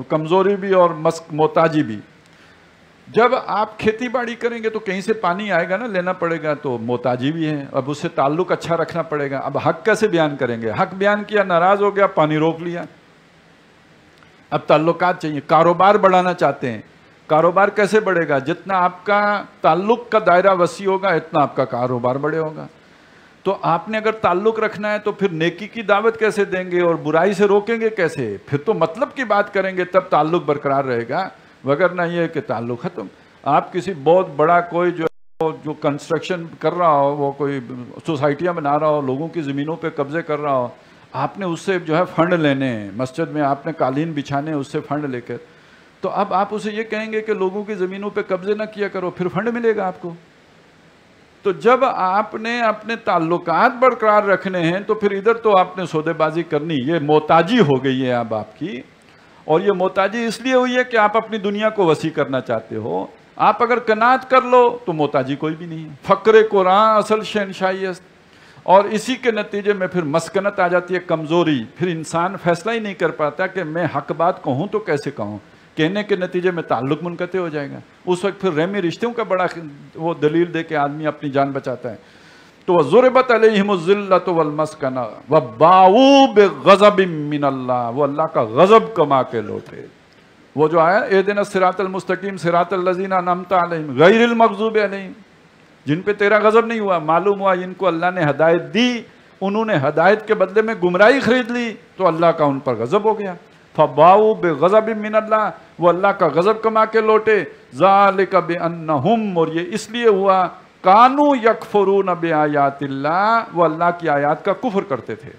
کمزوری بھی اور محتاجی بھی۔ جب آپ کھیتی باڑی کریں گے تو کہیں سے پانی آئے گا نا، لینا پڑے گا، تو محتاجی بھی ہے، اب اس سے تعلق اچھا رکھنا پڑے گا۔ اب حق کیسے بیان کریں گے؟ حق بیان کیا، ناراض ہو گیا، پانی روک لیا۔ اب تعلقات چاہیے، کاروبار بڑھانا چاہتے ہیں، کاروبار کیسے بڑھے گا؟ جتنا آپ کا تعلق کا دائرہ وسیع ہوگا اتنا آپ کا کاروبار بڑھے ہوگا۔ تو آپ نے اگر تعلق رکھنا ہے تو پھر نیکی کی دعوت کیسے دیں گے اور برائی سے روکیں گے کیسے؟ پھر تو مطلب کی بات کریں گے تب تعلق برقرار رہے گا، وگرنہ یہ کہ تعلق ختم۔ آپ کسی بہت بڑا کوئی جو کنسٹرکشن کر رہا ہو، وہ کوئی سوسائٹیاں بنا رہا ہو، لوگوں کی زمینوں پہ قبضے کر رہا ہو، آپ نے اس سے جو ہے فنڈ لینے ہیں، مسجد میں آپ نے قالین بچھانے اس سے فنڈ لے کر، تو اب آپ اسے یہ کہیں گے کہ لوگوں کی زمینوں پہ قبضے نہ کیا کرو، پھر فنڈ ملے گا آپ کو۔ تو جب آپ نے اپنے تعلقات برقرار رکھنے ہیں تو پھر ادھر تو آپ نے سودے بازی کرنی، یہ محتاجی ہو گئی ہے اب آپ کی، اور یہ محتاجی اس لیے ہوئی ہے کہ آپ اپنی دنیا کو وسیع کرنا چاہتے ہو۔ آپ اگر قناعت کر لو تو محتاجی کوئی بھی نہیں ہے۔ فقر قرآن اصل شہنشاہی است، اور اسی کے نتیجے میں پھر مسکنت آ جاتی ہے، کمزوری، پھر انسان فیصلہ ہی نہیں کر پاتا کہ میں حق بات کہوں تو کیسے کہوں، کہنے کے نتیجے میں تعلق منقطع ہو جائے گا، اس وقت پھر رحمی رشتوں کا بڑا وہ دلیل دے کے آدمی اپنی جان بچاتا ہے۔ تو وَضُرِبَتْ عَلَيْهِمُ الذِّلَّةُ وَالْمَسْكَنَةُ وَبَاءُوا بِغَضَبٍ مِّنَ اللَّهِ، وہ اللہ کا غضب کما کے لوٹے۔ وہ جو آیا اهدنا الصراط المستقیم صراط الذین انعمت علیہم غیر المغضوب علیہم، جن پہ تیرا غضب نہیں ہوا، معلوم ہوا جن کو اللہ نے ہدایت دی انہوں نے ہدایت کے بدلے میں گمراہی خرید لی تو اللہ کا ان پر غضب ہو گیا۔ فَبَاءُوا بِغَضَبٍ مِّنَ اللَّهِ، وہ اللہ کا غضب کما کے لوٹے۔ ذَلِكَ بِأَنَّهُمْ، اور یہ اس لیے ہوا كَانُوا يَكْفُرُونَ بِآيَاتِ اللَّهِ، وہ اللہ کی آیات کا کفر کرتے تھے۔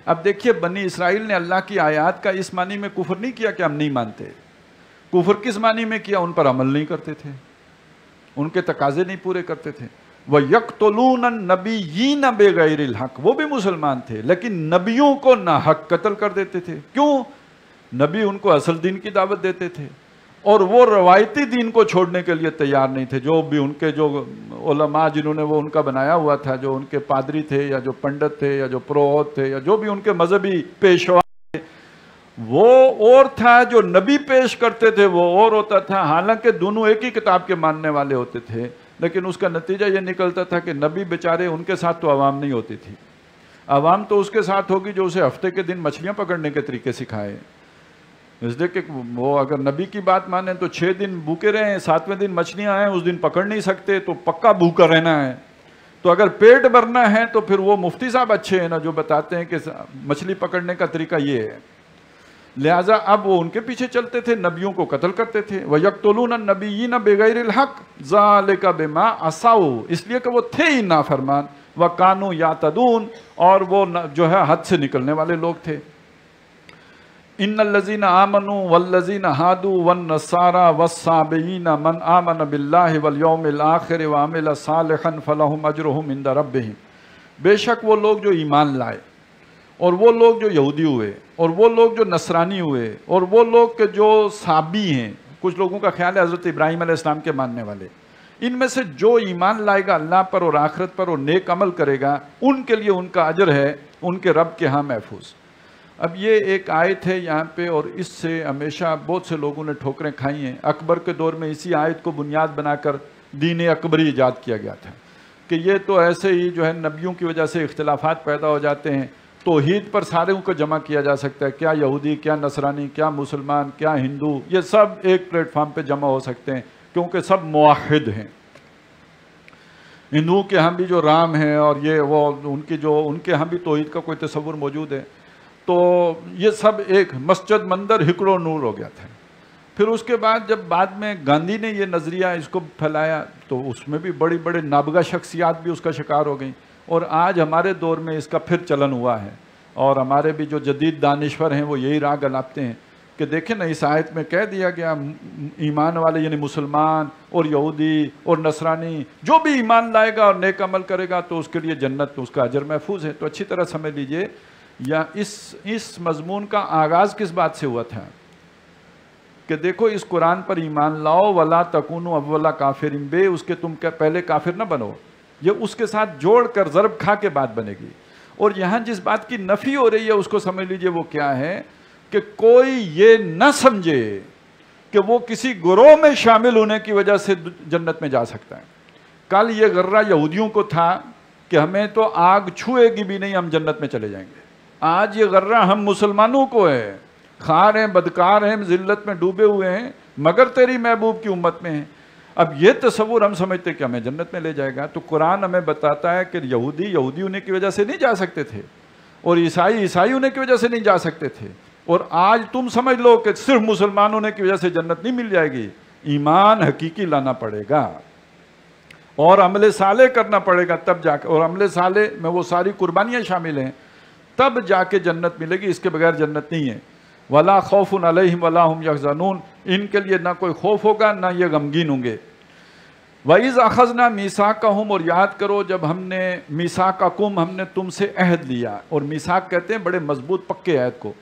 اب دیکھیے بنی اسرائیل نے اللہ کی آیات کا اس معنی میں کفر نہیں کیا کہ ہم نہیں مانتے. کفر کس معنی میں کیا؟ ان پر عمل نہیں کرتے تھے، ان کے تقاضے نہیں پورے کرتے تھے. وَيَقْتُلُونَ النَّبِيِّينَ بِغَيْرِ الْحَقِّ، وہ بھی مسلمان تھے لیکن نبیوں کو ناحق قتل کر دیتے تھے. کیوں؟ نبی ان کو اصل دین کی دعوت دیتے تھے اور وہ روایتی دین کو چھوڑنے کے لیے تیار نہیں تھے. جو بھی ان کے جو علماء جنہوں نے وہ ان کا بنایا ہوا تھا، جو ان کے پادری تھے یا جو پنڈت تھے یا جو پروہت تھے یا جو بھی ان کے مذہبی پیشوا تھے، وہ اور تھا. جو نبی پیش کرتے تھے وہ اور ہوتا تھا. حالانکہ دونوں ایک ہی کتاب کے ماننے والے ہوتے تھے، لیکن اس کا نتیجہ یہ نکلتا تھا کہ نبی بیچارے ان کے ساتھ تو عوام نہیں ہوتی تھی. عوام تو اس کے ساتھ ہوگی جو اسے ہفتے کے دن مچھلیاں پکڑنے کے طریقے سکھائے. اس لیے کہ وہ اگر نبی کی بات مانیں تو 6 دن بھوکے رہیں، 7ویں دن مچھلیاں آئیں، اس دن پکڑ نہیں سکتے تو پکا بھوکا رہنا ہے. تو اگر پیٹ بھرنا ہے تو پھر وہ مفتی صاحب اچھے ہیں نا جو بتاتے ہیں کہ مچھلی پکڑنے کا طریقہ یہ ہے. لہٰذا اب وہ ان کے پیچھے چلتے تھے، نبیوں کو قتل کرتے تھے. وَيَقْتُلُونَ النَّبِيِّينَ بِغَيْرِ الْحَقِّ ذَلِكَ بِمَا عَصَوْا، اس لیے کہ وہ تھے ہی نافرمان. وَكَانُوا يَعْتَدُونَ، اور وہ جو ہے حد سے نکلنے والے لوگ تھے. ان الذين آمنوا والذين هادوا والنصارى والصابئين من آمن بالله واليوم الآخر وعمل صالحا فلهم اجرهم عند ربهم. بے شک وہ لوگ جو ایمان لائے اور وہ لوگ جو یہودی ہوئے اور وہ لوگ جو نصرانی ہوئے اور وہ لوگ کہ جو صابی ہیں، کچھ لوگوں کا خیال ہے حضرت ابراہیم علیہ السلام کے ماننے والے، ان میں سے جو ایمان لائے گا اللہ پر اور آخرت پر اور نیک عمل کرے گا، ان کے لیے ان کا اجر ہے ان کے رب کے ہاں محفوظ. اب یہ ایک آیت ہے یہاں پہ، اور اس سے ہمیشہ بہت سے لوگوں نے ٹھوکریں کھائی ہیں. اکبر کے دور میں اسی آیت کو بنیاد بنا کر دین اکبری ایجاد کیا گیا تھا کہ یہ تو ایسے ہی جو ہے نبیوں کی وجہ سے اختلافات پیدا ہو جاتے ہیں، توحید پر سارے کو جمع کیا جا سکتا ہے. کیا یہودی، کیا نصرانی، کیا مسلمان، کیا ہندو، یہ سب ایک پلیٹ فارم پہ جمع ہو سکتے ہیں کیونکہ سب موحد ہیں. ہندوؤں کے ہاں بھی جو رام ہیں اور یہ وہ ان کے ہاں بھی توحید کا کوئی تصور موجود ہے. تو یہ سب ایک مسجد مندر ہکڑو نور ہو گیا تھا. پھر اس کے بعد جب بعد میں گاندھی نے یہ نظریہ اس کو پھیلایا تو اس میں بھی بڑی بڑے نابغہ شخصیات بھی اس کا شکار ہو گئیں، اور آج ہمارے دور میں اس کا پھر چلن ہوا ہے. اور ہمارے بھی جو جدید دانشور ہیں وہ یہی راہ گلاتے ہیں کہ دیکھیں نا اس آیت میں کہہ دیا گیا ایمان والے یعنی مسلمان اور یہودی اور نصرانی جو بھی ایمان لائے گا اور نیک عمل کرے گا تو اس کے لیے جنت، اس کا اجر محفوظ ہے. تو اچھی طرح سمجھ لیجئے یا اس مضمون کا آغاز کس بات سے ہوا تھا کہ دیکھو اس قرآن پر ایمان لاؤ، وَلَا تَكُونُوا أَوَّلَ كَافِرٍ بے، اس کے تم پہلے کافر نہ بنو. یہ اس کے ساتھ جوڑ کر ضرب کھا کے بات بنے گی. اور یہاں جس بات کی نفی ہو رہی ہے اس کو سمجھ لیجئے وہ کیا ہے کہ کوئی یہ نہ سمجھے کہ وہ کسی گروہ میں شامل ہونے کی وجہ سے جنت میں جا سکتا ہے. کل یہ غرہ یہودیوں کو تھا کہ ہمیں تو آگ چھوئے گی بھی نہیں، ہم جنت میں چلے جائیں گے. آج یہ غرہ ہم مسلمانوں کو ہے، خار ہیں، بدکار ہیں، ذلت میں ڈوبے ہوئے ہیں، مگر تیری محبوب کی امت میں ہیں. اب یہ تصور ہم سمجھتے کہ ہمیں جنت میں لے جائے گا. تو قرآن ہمیں بتاتا ہے کہ یہودی ہونے کی وجہ سے نہیں جا سکتے تھے اور عیسائی ہونے کی وجہ سے نہیں جا سکتے تھے. اور آج تم سمجھ لو کہ صرف مسلمان ہونے کی وجہ سے جنت نہیں مل جائے گی. ایمان حقیقی لانا پڑے گا اور عمل صالح کرنا پڑے گا تب جا کے، اور عمل صالح میں وہ ساری قربانیاں شامل ہیں، تب جا کے جنت ملے گی. اس کے بغیر جنت نہیں ہے. وَلَا خَوْفٌ عَلَيْهِمْ وَلَا هُمْ يَحْزَنُونَ، ان کے لیے نہ کوئی خوف ہوگا نہ یہ غمگین ہوں گے. وَإِذْ أَخَذْنَا مِيثَاقَهُمْ، اور یاد کرو جب ہم نے میثاقکم، ہم نے تم سے عہد لیا. اور میثاق کہتے ہیں بڑے مضبوط پکے عہد کو.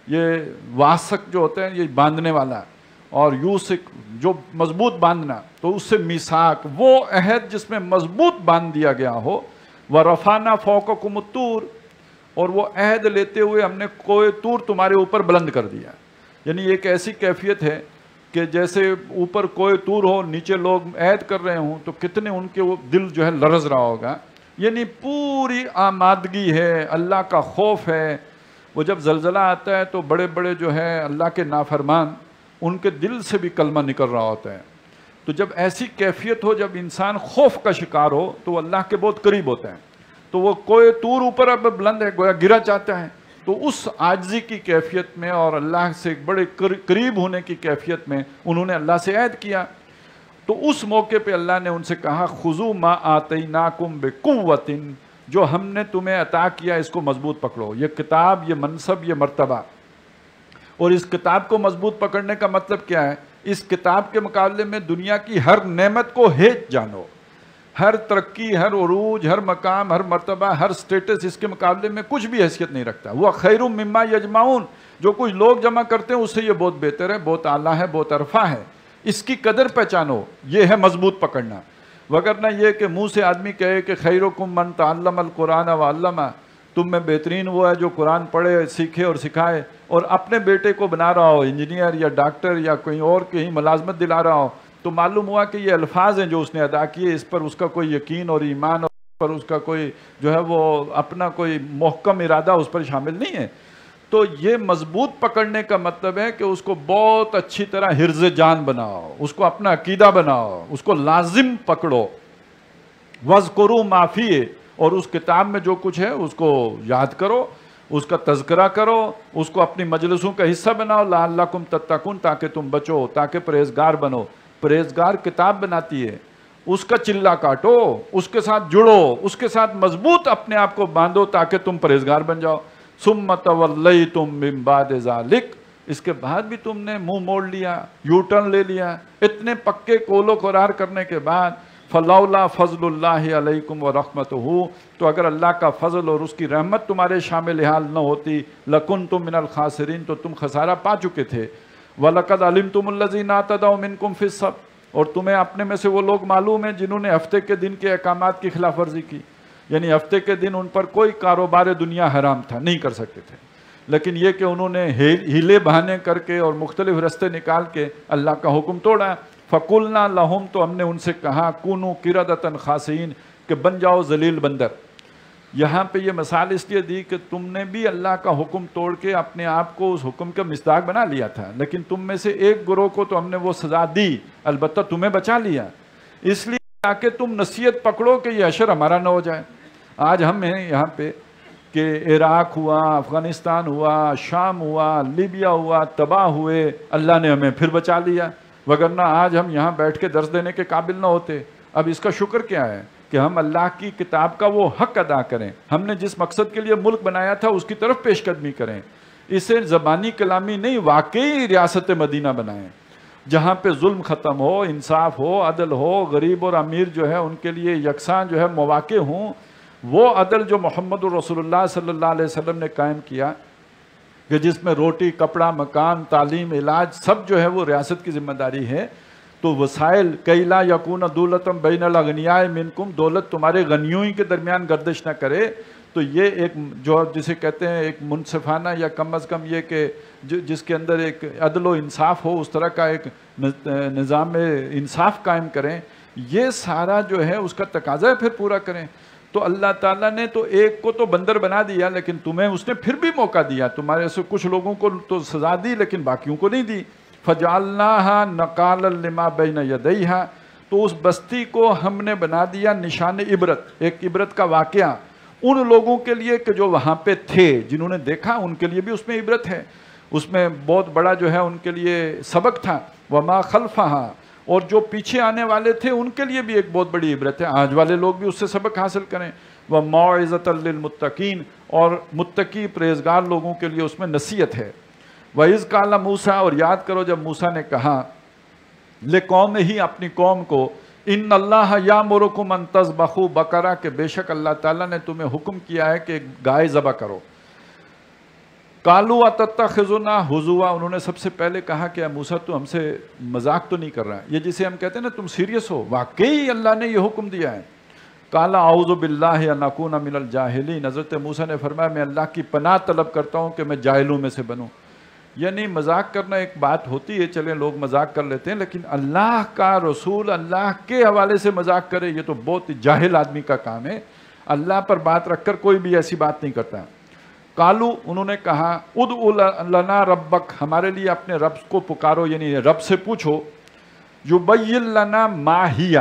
یہ واسق جو ہوتا ہے یہ باندھنے والا، اور یوسق جو مضبوط باندھنا، تو اس سے میثاق وہ عہد جس میں مضبوط باندھ دیا گیا ہو. وَرَفَعْنَا فَوْقَكُمُ الطُّورَ، اور وہ عہد لیتے ہوئے ہم نے کوہ طور تمہارے اوپر بلند کر دیا. یعنی ایک ایسی کیفیت ہے کہ جیسے اوپر کوہ طور ہو، نیچے لوگ عہد کر رہے ہوں تو کتنے ان کے وہ دل جو ہے لرز رہا ہوگا. یعنی پوری آمادگی ہے، اللہ کا خوف ہے. وہ جب زلزلہ آتا ہے تو بڑے بڑے جو ہے اللہ کے نافرمان، ان کے دل سے بھی کلمہ نکل رہا ہوتا ہے. تو جب ایسی کیفیت ہو، جب انسان خوف کا شکار ہو تو وہ اللہ کے بہت قریب ہوتا ہے. تو وہ کوہ طور اوپر اب بلند ہے، گویا گرا چاہتا ہے. تو اس عاجزی کی کیفیت میں اور اللہ سے بڑے قریب ہونے کی کیفیت میں انہوں نے اللہ سے عہد کیا. تو اس موقع پہ اللہ نے ان سے کہا خذوا ما آتیناکم بقوۃ، جو ہم نے تمہیں عطا کیا اس کو مضبوط پکڑو. یہ کتاب، یہ منصب، یہ مرتبہ. اور اس کتاب کو مضبوط پکڑنے کا مطلب کیا ہے؟ اس کتاب کے مقابلے میں دنیا کی ہر نعمت کو ہیچ جانو. ہر ترقی، ہر عروج، ہر مقام، ہر مرتبہ، ہر سٹیٹس اس کے مقابلے میں کچھ بھی حیثیت نہیں رکھتا. وہ خیر مما یجمعون، جو کچھ لوگ جمع کرتے ہیں اس سے یہ بہت بہتر ہے، بہت اعلیٰ ہے، بہت عرفہ ہے. اس کی قدر پہچانو، یہ ہے مضبوط پکڑنا. وگرنہ یہ کہ منہ سے آدمی کہے کہ خیرکم من تعلم القرآن وعلمہ، تم میں بہترین وہ ہے جو قرآن پڑھے، سیکھے اور سکھائے، اور اپنے بیٹے کو بنا رہا ہو انجینئر یا ڈاکٹر یا کوئی اور کہیں ملازمت دلا رہا ہو، تو معلوم ہوا کہ یہ الفاظ ہیں جو اس نے ادا کیے، اس پر اس کا کوئی یقین اور ایمان، اور اس پر اس کا کوئی جو ہے وہ اپنا کوئی محکم ارادہ اس پر شامل نہیں ہے. تو یہ مضبوط پکڑنے کا مطلب ہے کہ اس کو بہت اچھی طرح حرز جان بناؤ، اس کو اپنا عقیدہ بناؤ، اس کو لازم پکڑو. وَاذْكُرُوا مَا فِيهِ، اور اس کتاب میں جو کچھ ہے اس کو یاد کرو، اس کا تذکرہ کرو، اس کو اپنی مجلسوں کا حصہ بناؤ. لعلکم تتقون، تاکہ تم بچو، تاکہ پرہیزگار بنو. پرہیزگار کتاب بناتی ہے، اس کا چلہ کاٹو، اس کے ساتھ جڑو، اس کے ساتھ مضبوط اپنے آپ کو باندھو تاکہ تم پرہیزگار بن جاؤ. ثم تولیتم من بعد ذلک، اس کے بعد بھی تم نے منہ موڑ لیا، یو ٹرن لے لیا. اتنے پکے قول و قرار کرنے کے بعد فلولا فضل اللہ علیکم ورحمتہ، تو اگر اللہ کا فضل اور اس کی رحمت تمہارے شامل حال نہ ہوتی، لکنتم من الخاسرین، تو تم خسارہ پا چکے تھے. وَلَقَدْ عَلِمْتُمُ الَّذِينَ اعْتَدَوْا مِنْكُمْ فِي السَّبْتِ، اور تمہیں اپنے میں سے وہ لوگ معلوم ہیں جنہوں نے ہفتے کے دن کے احکامات کی خلاف ورزی کی. یعنی ہفتے کے دن ان پر کوئی کاروبار دنیا حرام تھا، نہیں کر سکتے تھے، لیکن یہ کہ انہوں نے ہیلے بہانے کر کے اور مختلف رستے نکال کے اللہ کا حکم توڑا. فَقُلْنَا لَهُمْ، تو ہم نے ان سے کہا، كُونُوا قِرَدَةً خَاسِئِينَ، کہ بن جاؤ ذلیل بندر. یہاں پہ یہ مثال اس لیے دی کہ تم نے بھی اللہ کا حکم توڑ کے اپنے آپ کو اس حکم کا مصداق بنا لیا تھا، لیکن تم میں سے ایک گروہ کو تو ہم نے وہ سزا دی، البتہ تمہیں بچا لیا، اس لیے تاکہ تم نصیحت پکڑو کہ یہ حشر ہمارا نہ ہو جائے. آج ہم ہیں یہاں پہ کہ عراق ہوا، افغانستان ہوا، شام ہوا، لیبیا ہوا، تباہ ہوئے، اللہ نے ہمیں پھر بچا لیا، وگرنہ آج ہم یہاں بیٹھ کے درس دینے کے قابل نہ ہوتے. اب اس کا شکر کیا ہے کہ ہم اللہ کی کتاب کا وہ حق ادا کریں، ہم نے جس مقصد کے لیے ملک بنایا تھا اس کی طرف پیش قدمی کریں، اسے زبانی کلامی نہیں، واقعی ریاست مدینہ بنائیں جہاں پہ ظلم ختم ہو، انصاف ہو، عدل ہو، غریب اور امیر جو ہے ان کے لیے یکساں جو ہے مواقع ہوں. وہ عدل جو محمد رسول اللہ صلی اللہ علیہ وسلم نے قائم کیا، کہ جس میں روٹی، کپڑا، مکان، تعلیم، علاج سب جو ہے وہ ریاست کی ذمہ داری ہے. تو وسائل کئی لا یکون دولتم بین الاغنیاء منکم، دولت تمہارے غنیوں ہی کے درمیان گردش نہ کرے. تو یہ ایک جو جسے کہتے ہیں ایک منصفانہ یا کم از کم یہ کہ جس کے اندر ایک عدل و انصاف ہو، اس طرح کا ایک نظام انصاف قائم کریں. یہ سارا جو ہے اس کا تقاضا ہے پھر پورا کریں. تو اللہ تعالیٰ نے تو ایک کو تو بندر بنا دیا، لیکن تمہیں اس نے پھر بھی موقع دیا. تمہارے سے کچھ لوگوں کو تو سزا دی لیکن باقیوں کو نہیں دی. فَجَعَلْنَاهَا نَقَالًا لِمَا بَيْنَ يَدَيْهَا، تو اس بستی کو ہم نے بنا دیا نشان عبرت، ایک عبرت کا واقعہ ان لوگوں کے لیے کہ جو وہاں پہ تھے، جنہوں نے دیکھا ان کے لیے بھی اس میں عبرت ہے، اس میں بہت بڑا جو ہے ان کے لیے سبق تھا. وَمَا خَلْفَهَا، اور جو پیچھے آنے والے تھے ان کے لیے بھی ایک بہت بڑی عبرت ہے، آج والے لوگ بھی اس سے سبق حاصل کریں. وَمَوْعِظَةً لِّلْمُتَّقِينَ، اور متقی پرہیزگار لوگوں کے لیے اس میں نصیحت ہے. وَإِذْ قَالَ مُوسَىٰ، اور یاد کرو جب موسیٰ نے کہا لِقَوْمِهِ، اپنی قوم کو، اِنَّ اللَّهَ يَأْمُرُكُمْ أَن تَذْبَحُوا بَقَرَةً، کہ بے شک اللہ تعالیٰ نے تمہیں حکم کیا ہے کہ گائے ذبح کرو. قَالُوا أَتَتَّخِذُنَا هُزُوًا، انہوں نے سب سے پہلے کہا کہ اے موسیٰ تو ہم سے مذاق تو نہیں کر رہا ہے، یہ جسے ہم کہتے ہیں نا تم سیریس ہو، واقعی اللہ نے یہ حکم دیا ہے. قَالَ أَعُوذُ بِاللَّهِ أَنْ أَكُونَ مِنَ الْجَاهِلِينَ، حضرت موسیٰ نے فرمایا میں اللہ کی پناہ طلب کرتا ہوں کہ میں جاہلوں میں سے بنوں. یعنی مذاق کرنا ایک بات ہوتی ہے، چلیں لوگ مذاق کر لیتے ہیں، لیکن اللہ کا رسول اللہ کے حوالے سے مذاق کرے یہ تو بہت جاہل آدمی کا کام ہے. اللہ پر بات رکھ کر کوئی بھی ایسی بات نہیں کرتا. قالو، انہوں نے کہا ادع لنا ربک، ہمارے لیے اپنے رب کو پکارو، یعنی رب سے پوچھو، یبین لنا ما ہی،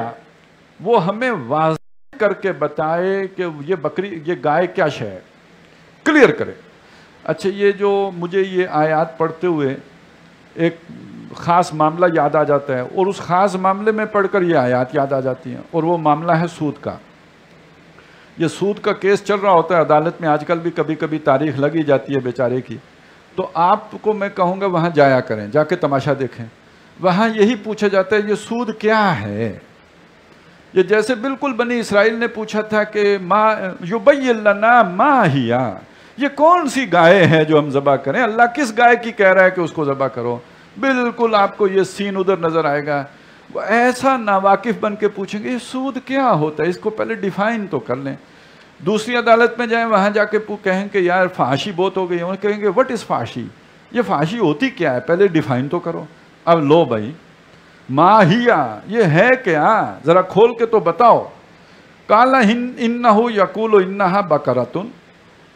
وہ ہمیں واضح کر کے بتائے کہ یہ بکری، یہ گائے کیا شے ہے، کلیئر کرے. اچھا، یہ جو مجھے یہ آیات پڑھتے ہوئے ایک خاص معاملہ یاد آ جاتا ہے، اور اس خاص معاملے میں پڑھ کر یہ آیات یاد آ جاتی ہیں، اور وہ معاملہ ہے سود کا. یہ سود کا کیس چل رہا ہوتا ہے عدالت میں، آج کل بھی کبھی کبھی تاریخ لگی جاتی ہے بیچارے کی، تو آپ کو میں کہوں گا وہاں جایا کریں، جا کے تماشا دیکھیں، وہاں یہی پوچھا جاتا ہے یہ سود کیا ہے۔ یہ جیسے بالکل بنی اسرائیل نے پوچھا تھا کہ ما یبین لنا ما ہی، یہ کون سی گائے ہے جو ہم ذبح کریں، اللہ کس گائے کی کہہ رہا ہے کہ اس کو ذبح کرو، بالکل آپ کو یہ سین ادھر نظر آئے گا، وہ ایسا ناواقف بن کے پوچھیں گے یہ سود کیا ہوتا ہے، اس کو پہلے ڈیفائن تو کر لیں۔ دوسری عدالت میں جائیں، وہاں جا کے کہیں کہ یار فحاشی بہت ہو گئی، انہیں کہیں گے وٹ از فحاشی، یہ فحاشی ہوتی کیا ہے، پہلے ڈیفائن تو کرو۔ اب لو بھائی ما ہیا، یہ ہے کیا، ذرا کھول کے تو بتاؤ۔ قال انہ یقول انہا بقرۃ،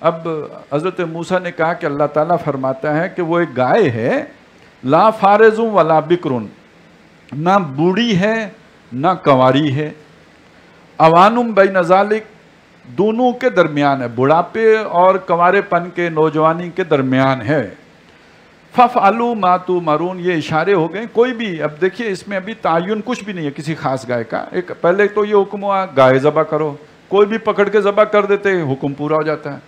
اب حضرت موسیٰ نے کہا کہ اللہ تعالیٰ فرماتا ہے کہ وہ ایک گائے ہے، لا فارض ولا بکر، نہ بوڑھی ہے نہ کنواری ہے، اوانم بین ذالک، دونوں کے درمیان ہے، بڑھاپے اور کنوارے پن کے، نوجوانی کے درمیان ہے۔ فَفْعَلُوا مَا تُؤْمَرُونَ، یہ اشارے ہو گئے، کوئی بھی، اب دیکھیے اس میں ابھی تعین کچھ بھی نہیں ہے کسی خاص گائے کا، ایک پہلے تو یہ حکم ہوا گائے ذبح کرو، کوئی بھی پکڑ کے ذبح کر دیتے حکم پورا ہو جاتا ہے۔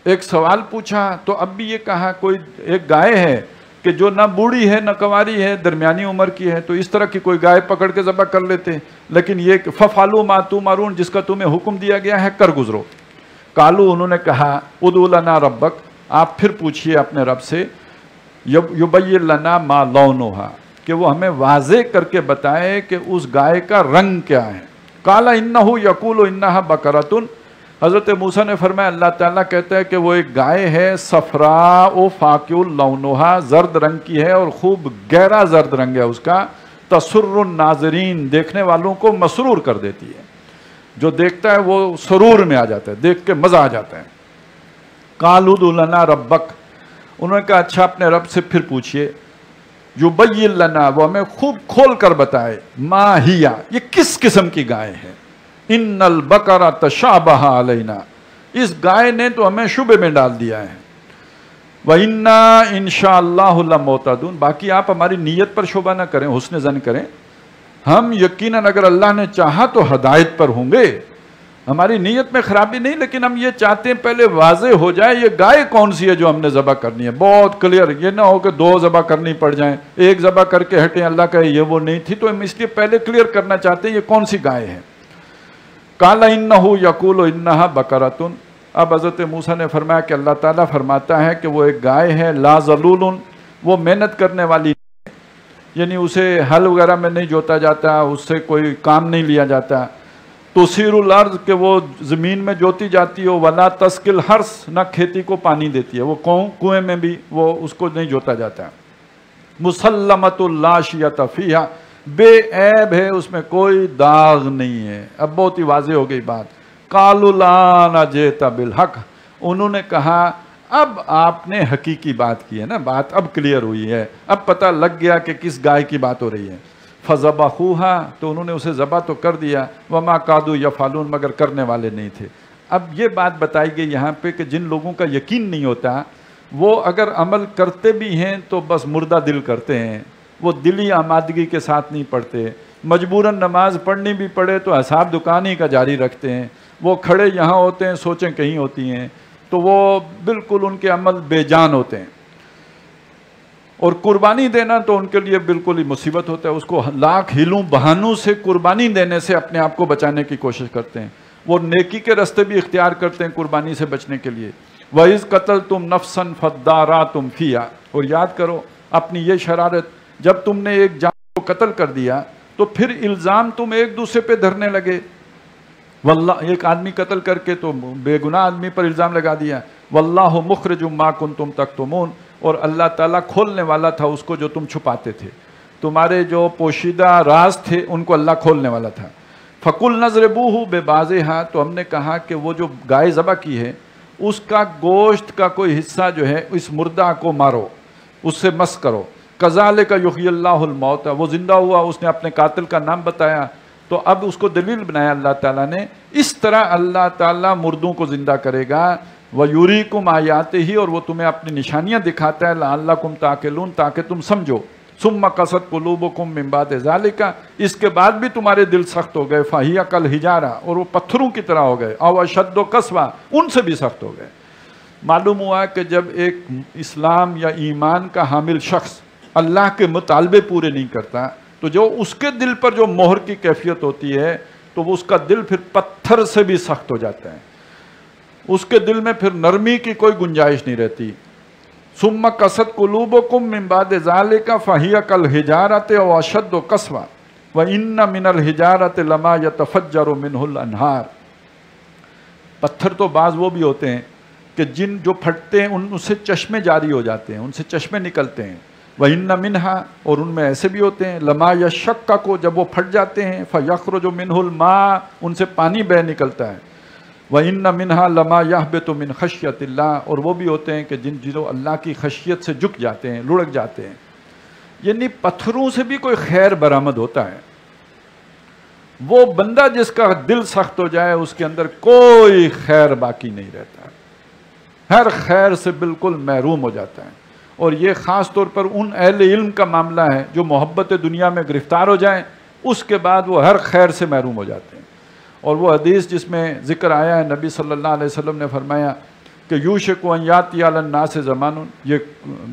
ایک سوال پوچھا تو اب بھی یہ کہا کوئی ایک گائے ہے کہ جو نہ بوڑھی ہے نہ کنواری ہے، درمیانی عمر کی ہے، تو اس طرح کی کوئی گائے پکڑ کے ذبح کر لیتے، لیکن یہ فَفْعَلُوا مَا تُؤْمَرُونَ، جس کا تمہیں حکم دیا گیا ہے کر گزرو۔ قالوا، انہوں نے کہا ادعُ لنا ربک، آپ پھر پوچھئے اپنے رب سے، یبین لنا ما لونھا، کہ وہ ہمیں واضح کر کے بتائے کہ اس گائے کا رنگ کیا ہے۔ قال انہ یقول انہا بقرۃ، حضرت موسیٰ نے فرمایا اللہ تعالیٰ کہتا ہے کہ وہ ایک گائے ہے، صفراء فاقع لونھا، زرد رنگ کی ہے اور خوب گہرا زرد رنگ ہے اس کا، تسر الناظرین، دیکھنے والوں کو مسرور کر دیتی ہے، جو دیکھتا ہے وہ سرور میں آ جاتا ہے، دیکھ کے مزہ آ جاتا ہے۔ قالوا ادع لنا ربک، انہوں نے کہا اچھا اپنے رب سے پھر پوچھئے، یبین لنا، وہ ہمیں خوب کھول کر بتائے، ما ہیا، یہ کس قسم کی گائے ہے، ان البقرہ تشابہ علینا، اس گائے نے تو ہمیں شبے میں ڈال دیا ہے، وَإِنَّا إِنشَاءَ اللَّهُ لَمُهْتَدُونَ، باقی آپ ہماری نیت پر شبہ نہ کریں، حسن ظن کریں، ہم یقیناً اگر اللہ نے چاہا تو ہدایت پر ہوں گے، ہماری نیت میں خرابی نہیں، لیکن ہم یہ چاہتے ہیں پہلے واضح ہو جائے یہ گائے کون سی ہے جو ہم نے ذبح کرنی ہے، بہت کلیئر، یہ نہ ہو کہ دو ذبح کرنی پڑ جائیں، ایک ذبح کر کے ہٹیں، اللہ کہے یہ وہ نہیں تھی، تو ہم اس لیے پہلے کلیئر کرنا چاہتے ہیں یہ کون سی گائے ہے۔ قال انہ یقول انہا بقرۃ، اب حضرت موسیٰ نے فرمایا کہ اللہ تعالیٰ فرماتا ہے کہ وہ ایک گائے ہے، لا ذلول، وہ محنت کرنے والی، یعنی اسے ہل وغیرہ میں نہیں جوتا جاتا، اس سے کوئی کام نہیں لیا جاتا، تثیر الارض، کہ وہ زمین میں جوتی جاتی ہو، ولا تسقی الحرث، نہ کھیتی کو پانی دیتی ہے، وہ کنویں میں بھی وہ اس کو نہیں جوتا جاتا، مسلمۃ لا شیۃ فیہا، بے عیب ہے، اس میں کوئی داغ نہیں ہے۔ اب بہت ہی واضح ہو گئی بات۔ قالوا الآن جئت بالحق، انہوں نے کہا اب آپ نے حقیقی بات کی ہے نا، بات اب کلیئر ہوئی ہے، اب پتہ لگ گیا کہ کس گائے کی بات ہو رہی ہے۔ فذبحوها، تو انہوں نے اسے ذبح تو کر دیا، وما کادوا یفعلون، مگر کرنے والے نہیں تھے۔ اب یہ بات بتائی گئی یہاں پہ کہ جن لوگوں کا یقین نہیں ہوتا وہ اگر عمل کرتے بھی ہیں تو بس مردہ دل کرتے ہیں، وہ دلی آمادگی کے ساتھ نہیں پڑھتے، مجبوراً نماز پڑھنی بھی پڑے تو حساب دکان ہی کا جاری رکھتے ہیں، وہ کھڑے یہاں ہوتے ہیں سوچیں کہیں ہوتی ہیں، تو وہ بالکل ان کے عمل بے جان ہوتے ہیں۔ اور قربانی دینا تو ان کے لیے بالکل ہی مصیبت ہوتا ہے، اس کو لاکھ ہلوں بہانوں سے قربانی دینے سے اپنے آپ کو بچانے کی کوشش کرتے ہیں، وہ نیکی کے راستے بھی اختیار کرتے ہیں قربانی سے بچنے کے لیے۔ وَإِذْ قَتَلْتُمْ نَفْسًا فَادَّارَأْتُمْ فِيهَا، اور یاد کرو اپنی یہ شرارت، جب تم نے ایک جان کو قتل کر دیا تو پھر الزام تم ایک دوسرے پہ دھرنے لگے، واللہ ایک آدمی قتل کر کے تو بے گناہ آدمی پر الزام لگا دیا، واللہ مخرج ما کنتم تکتمون، اور اللہ تعالیٰ کھولنے والا تھا اس کو جو تم چھپاتے تھے، تمہارے جو پوشیدہ راز تھے ان کو اللہ کھولنے والا تھا۔ فَقُلْنَا اضْرِبُوهُ بِبَعْضِهَا، تو ہم نے کہا کہ وہ جو گائے ذبح کی ہے اس کا گوشت کا کوئی حصہ جو ہے اس مردہ کو مارو، اس سے مس کرو، كَذَلِكَ يُحْيِي اللَّهُ الْمَوْتَى، وہ زندہ ہوا، اس نے اپنے قاتل کا نام بتایا، تو اب اس کو دلیل بنایا اللہ تعالیٰ نے، اس طرح اللہ تعالیٰ مردوں کو زندہ کرے گا، وَيُرِيكُمْ آيَاتِهِ، اور وہ تمہیں اپنی نشانیاں دکھاتا ہے، لَعَلَّكُمْ تَعْقِلُونَ، تاکہ تم سمجھو۔ ثم قست قلوبکم من بعد ذالک، اس کے بعد بھی تمہارے دل سخت ہو گئے، فہی کالحجارہ، اور وہ پتھروں کی طرح ہو گئے، او اشد قسوہ، ان سے بھی سخت ہو گئے۔ معلوم ہوا کہ جب ایک اسلام یا ایمان کا حامل شخص اللہ کے مطالبے پورے نہیں کرتا تو جو اس کے دل پر جو مہر کی کیفیت ہوتی ہے تو وہ اس کا دل پھر پتھر سے بھی سخت ہو جاتا ہے، اس کے دل میں پھر نرمی کی کوئی گنجائش نہیں رہتی۔ ثم قست قلوبکم من بعد ذالک فہی کالحجارۃ او اشد قسوہ وان من الحجارۃ لما یتفجر منہ الانہار۔ پتھر تو بعض وہ بھی ہوتے ہیں کہ جو پھٹتے ہیں ان سے چشمے جاری ہو جاتے ہیں، ان سے چشمے نکلتے ہیں۔ وَإِنَّ مِنْهَا، اور ان میں ایسے بھی ہوتے ہیں لَمَا يَشَّقَّقُ، جب وہ پھٹ جاتے ہیں فَيَخْرُجُ مِنْهُ الْمَاءُ، ان سے پانی بہہ نکلتا ہے۔ وَإِنَّ مِنْهَا لَمَا يَهْبِطُ مِنْ خَشْيَةِ اللَّهِ، اور وہ بھی ہوتے ہیں کہ جو اللہ کی خشیت سے جھک جاتے ہیں، لڑک جاتے ہیں۔ یعنی پتھروں سے بھی کوئی خیر برآمد ہوتا ہے۔ وہ بندہ جس کا دل سخت ہو جائے اس کے اندر کوئی خیر باقی نہیں رہتا، ہر خیر سے بالکل محروم ہو جاتا ہے۔ اور یہ خاص طور پر ان اہل علم کا معاملہ ہے جو محبت دنیا میں گرفتار ہو جائیں، اس کے بعد وہ ہر خیر سے محروم ہو جاتے ہیں۔ اور وہ حدیث جس میں ذکر آیا ہے، نبی صلی اللہ علیہ وسلم نے فرمایا کہ یوشک ان یاتی علی الناس زمان، یہ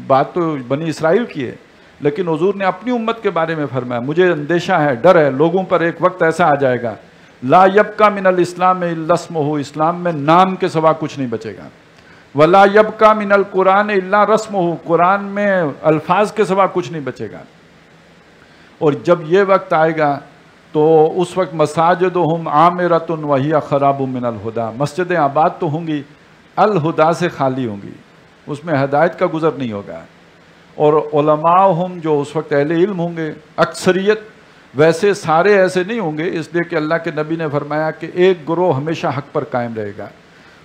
بات تو بنی اسرائیل کی ہے لیکن حضور نے اپنی امت کے بارے میں فرمایا مجھے اندیشہ ہے، ڈر ہے، لوگوں پر ایک وقت ایسا آ جائے گا لا یبقى من الاسلام الا اسمہ، اسلام میں نام کے سوا کچھ نہیں بچے گا، ولا یبقى من القرآن الا رسمہ، قرآن میں الفاظ کے سوا کچھ نہیں بچے گا۔ اور جب یہ وقت آئے گا تو اس وقت مساجدہم عامرۃ وہی خراب من الہدیٰ، مسجدیں آباد تو ہوں گی الہدیٰ سے خالی ہوں گی، اس میں ہدایت کا گزر نہیں ہوگا۔ اور علماءہم، جو اس وقت اہل علم ہوں گے، اکثریت، ویسے سارے ایسے نہیں ہوں گے، اس لیے کہ اللہ کے نبی نے فرمایا کہ ایک گروہ ہمیشہ حق پر قائم رہے گا،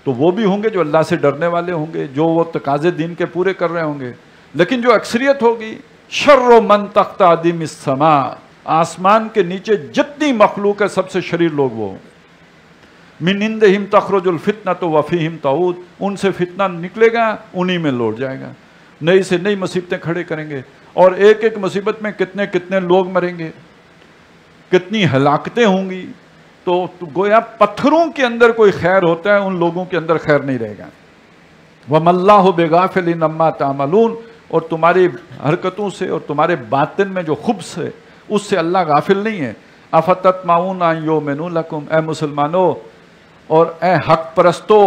تو وہ بھی ہوں گے جو اللہ سے ڈرنے والے ہوں گے، جو وہ تقاضے دین کے پورے کر رہے ہوں گے۔ لیکن جو اکثریت ہوگی، شر من تحت ادیم السماء، آسمان کے نیچے جتنی مخلوق ہے سب سے شریر لوگ وہ ہوں گے۔ من عندہم تخرج الفتنۃ وفیہم تعود، ان سے فتنہ نکلے گا، انہی میں لوٹ جائے گا، نئی سے نئی مصیبتیں کھڑے کریں گے، اور ایک ایک مصیبت میں کتنے کتنے لوگ مریں گے، کتنی ہلاکتیں ہوں گی۔ تو گویا پتھروں کے اندر کوئی خیر ہوتا ہے، ان لوگوں کے اندر خیر نہیں رہے گا۔ وَمَا اللَّهُ بِغَافِلٍ عَمَّا تَعْمَلُونَ، اور تمہاری حرکتوں سے اور تمہارے باطن میں جو خبث ہے اس سے اللہ غافل نہیں ہے۔ أَفَتَطْمَعُونَ أَن يُؤْمِنُوا لَكُمْ، اے مسلمانوں اور اے حق پرستو،